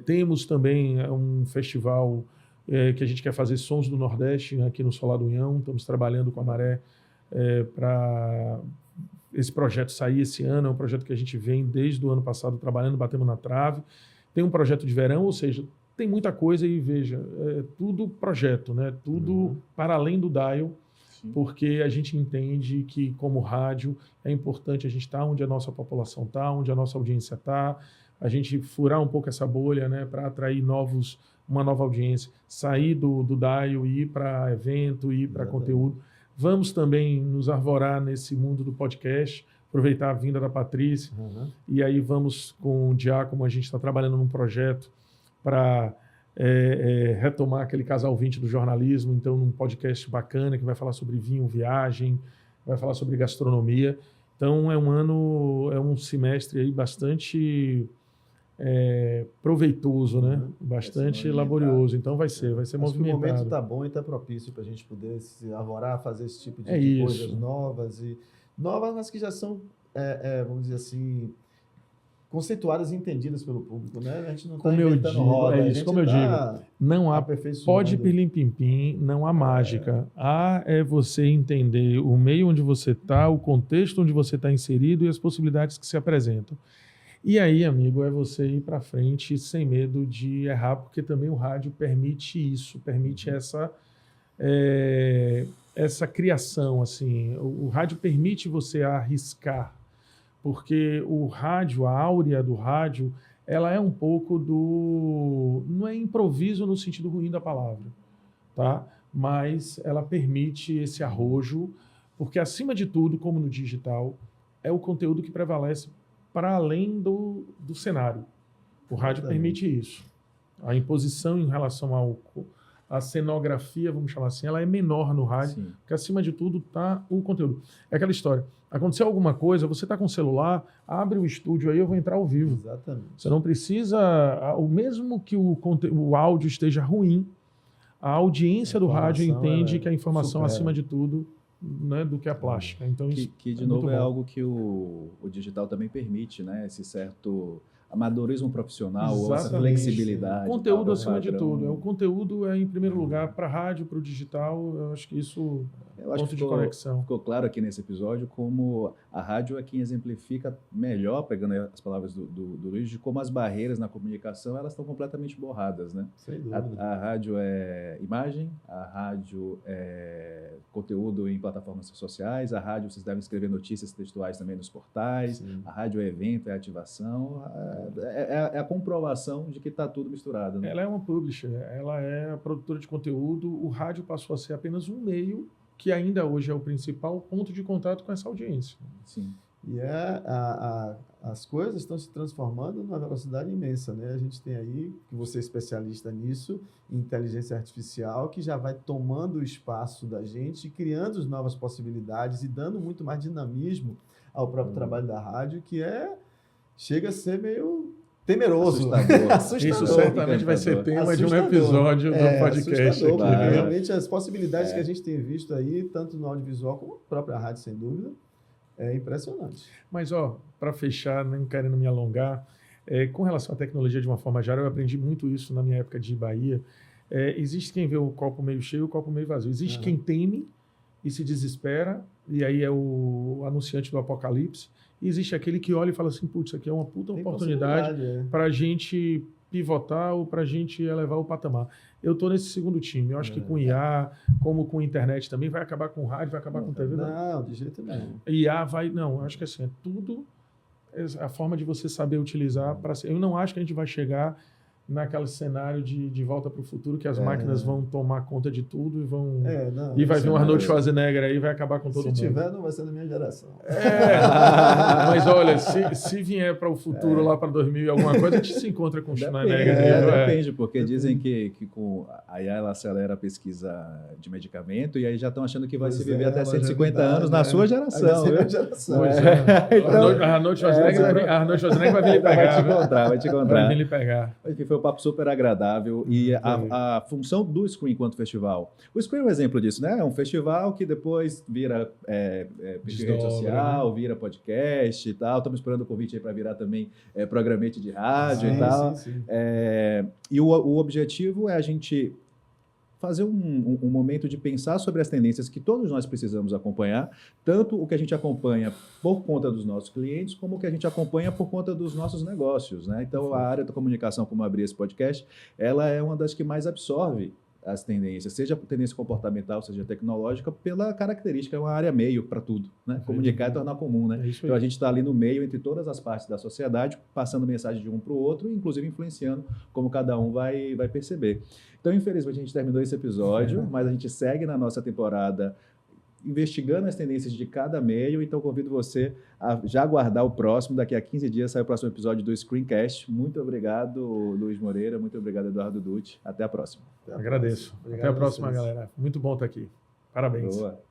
Temos também um festival que a gente quer fazer Sons do Nordeste aqui no Solar do Unhão. Estamos trabalhando com a Maré para esse projeto sair esse ano. É um projeto que a gente vem desde o ano passado trabalhando, batendo na trave. Tem um projeto de verão, ou seja, tem muita coisa e, veja, tudo projeto, né? Tudo para além do dial, porque a gente entende que, como rádio, é importante a gente estar onde a nossa população está, onde a nossa audiência está, a gente furar um pouco essa bolha, né? Para atrair uma nova audiência, sair do dial e ir para evento, ir para conteúdo. Vamos também nos arvorar nesse mundo do podcast, aproveitar a vinda da Patrícia, e aí vamos com o Diácono, a gente está trabalhando num projeto para retomar aquele casal 20 do jornalismo, então num podcast bacana que vai falar sobre vinho, viagem, vai falar sobre gastronomia. Então é um semestre aí bastante proveitoso, né? Bastante laborioso. Então vai ser movimentado. O momento está bom e está propício para a gente poder se arvorar, fazer esse tipo de coisas novas, mas que já são, vamos dizer assim, conceituadas e entendidas pelo público, né? A gente não está inventando roda. Como eu digo, não há pode pilim-pim-pim, não há mágica. É você entender o meio onde você está, o contexto onde você está inserido e as possibilidades que se apresentam. E aí, amigo, é você ir para frente sem medo de errar, porque também o rádio permite isso, permite essa criação. Assim. O rádio permite você arriscar, porque o rádio, a áurea do rádio, ela é um pouco não é improviso no sentido ruim da palavra, tá? Mas ela permite esse arrojo, porque acima de tudo, como no digital, é o conteúdo que prevalece para além do cenário. O rádio permite isso. A imposição em relação à cenografia, vamos chamar assim, ela é menor no rádio, porque acima de tudo está o conteúdo. É aquela história. Aconteceu alguma coisa, você está com o celular, abre o estúdio aí, eu vou entrar ao vivo. Exatamente. Você não precisa, mesmo que o áudio esteja ruim, a audiência do rádio entende que a informação, acima de tudo, né, do que a plástica. Então, que de novo é algo que o digital também permite, né? Esse certo amadorismo profissional, ou essa Exatamente. flexibilidade. Conteúdo tal, acima de padrão. tudo. O conteúdo é em primeiro lugar para rádio, para o digital. Eu acho que isso Eu acho ponto que de conexão. ficou claro aqui nesse episódio como a rádio é quem exemplifica melhor, pegando aí as palavras do Luiz, de como as barreiras na comunicação elas estão completamente borradas, né? Sem dúvida. A rádio é imagem, a rádio é conteúdo em plataformas sociais, a rádio vocês devem escrever notícias textuais também nos portais, Sim. a rádio é evento, é ativação, é a comprovação de que está tudo misturado, né? Ela é uma publisher, ela é a produtora de conteúdo. O rádio passou a ser apenas um meio que ainda hoje é o principal ponto de contato com essa audiência. Sim. E as coisas estão se transformando numa velocidade imensa, né? A gente tem aí, que você é especialista nisso, inteligência artificial, que já vai tomando o espaço da gente, criando novas possibilidades e dando muito mais dinamismo ao próprio trabalho da rádio, que chega a ser meio temeroso. Assustador. Isso Assustador. certamente vai ser tema de um Assustador. episódio do podcast assustador, aqui. porque Né? realmente as possibilidades que a gente tem visto aí, tanto no audiovisual como na própria rádio, sem dúvida, é impressionante. Mas, para fechar, não querendo me alongar, com relação à tecnologia de uma forma geral, eu aprendi muito isso na minha época de Bahia. Existe quem vê o copo meio cheio e o copo meio vazio. Existe quem teme e se desespera, e aí é o anunciante do apocalipse. E existe aquele que olha e fala assim, putz, isso aqui é uma puta Tem oportunidade possibilidade, para a gente pivotar ou para a gente elevar o patamar. Eu estou nesse segundo time. Eu acho que com IA, como com internet também, vai acabar com rádio, vai acabar com TV. Não, de jeito nenhum. IA vai... Não, eu acho que assim, é tudo a forma de você saber utilizar. Eu não acho que a gente vai chegar naquele cenário de volta para o futuro, que as máquinas vão tomar conta de tudo e vão... Não, e vai vir um cenário- Arnold Schwarzenegger aí e vai acabar com todo Se mundo. tiver, não vai ser da minha geração. Mas olha, se vier para o futuro lá para 2000 e alguma coisa, a gente se encontra com o Schwarzenegger. Depende, porque dizem que com a IA ela acelera a pesquisa de medicamento e aí já estão achando que vai se viver até 150 anos na sua geração. Vai ser viu? minha geração. Pois é. Então- Arnold Schwarzenegger vai vir lhe pegar. Vai te encontrar. Vai vir lhe pegar. Enfim, foi um papo super agradável e a função do Screen enquanto festival. O Screen é um exemplo disso, né? É um festival que depois vira perfil de rede social, vira podcast e tal. Estamos esperando o convite aí para virar também programete de rádio e tal. Sim. E o objetivo é a gente fazer um momento de pensar sobre as tendências que todos nós precisamos acompanhar, tanto o que a gente acompanha por conta dos nossos clientes, como o que a gente acompanha por conta dos nossos negócios, né? Então, a área da comunicação, como abrir esse podcast, ela é uma das que mais absorve as tendências, seja tendência comportamental, seja tecnológica, pela característica, é uma área meio para tudo, né? Comunicar é tornar comum, né? É isso aí. Então, a gente está ali no meio entre todas as partes da sociedade, passando mensagem de um para o outro, inclusive influenciando como cada um vai perceber. Então, infelizmente, a gente terminou esse episódio, mas a gente segue na nossa temporada investigando as tendências de cada meio, então convido você a já aguardar o próximo. Daqui a 15 dias sai o próximo episódio do Screencast. Muito obrigado, Luiz Moreira, muito obrigado, Eduardo Dutti. Até a próxima. Agradeço. Até a próxima, galera. Muito bom estar aqui. Parabéns. Boa.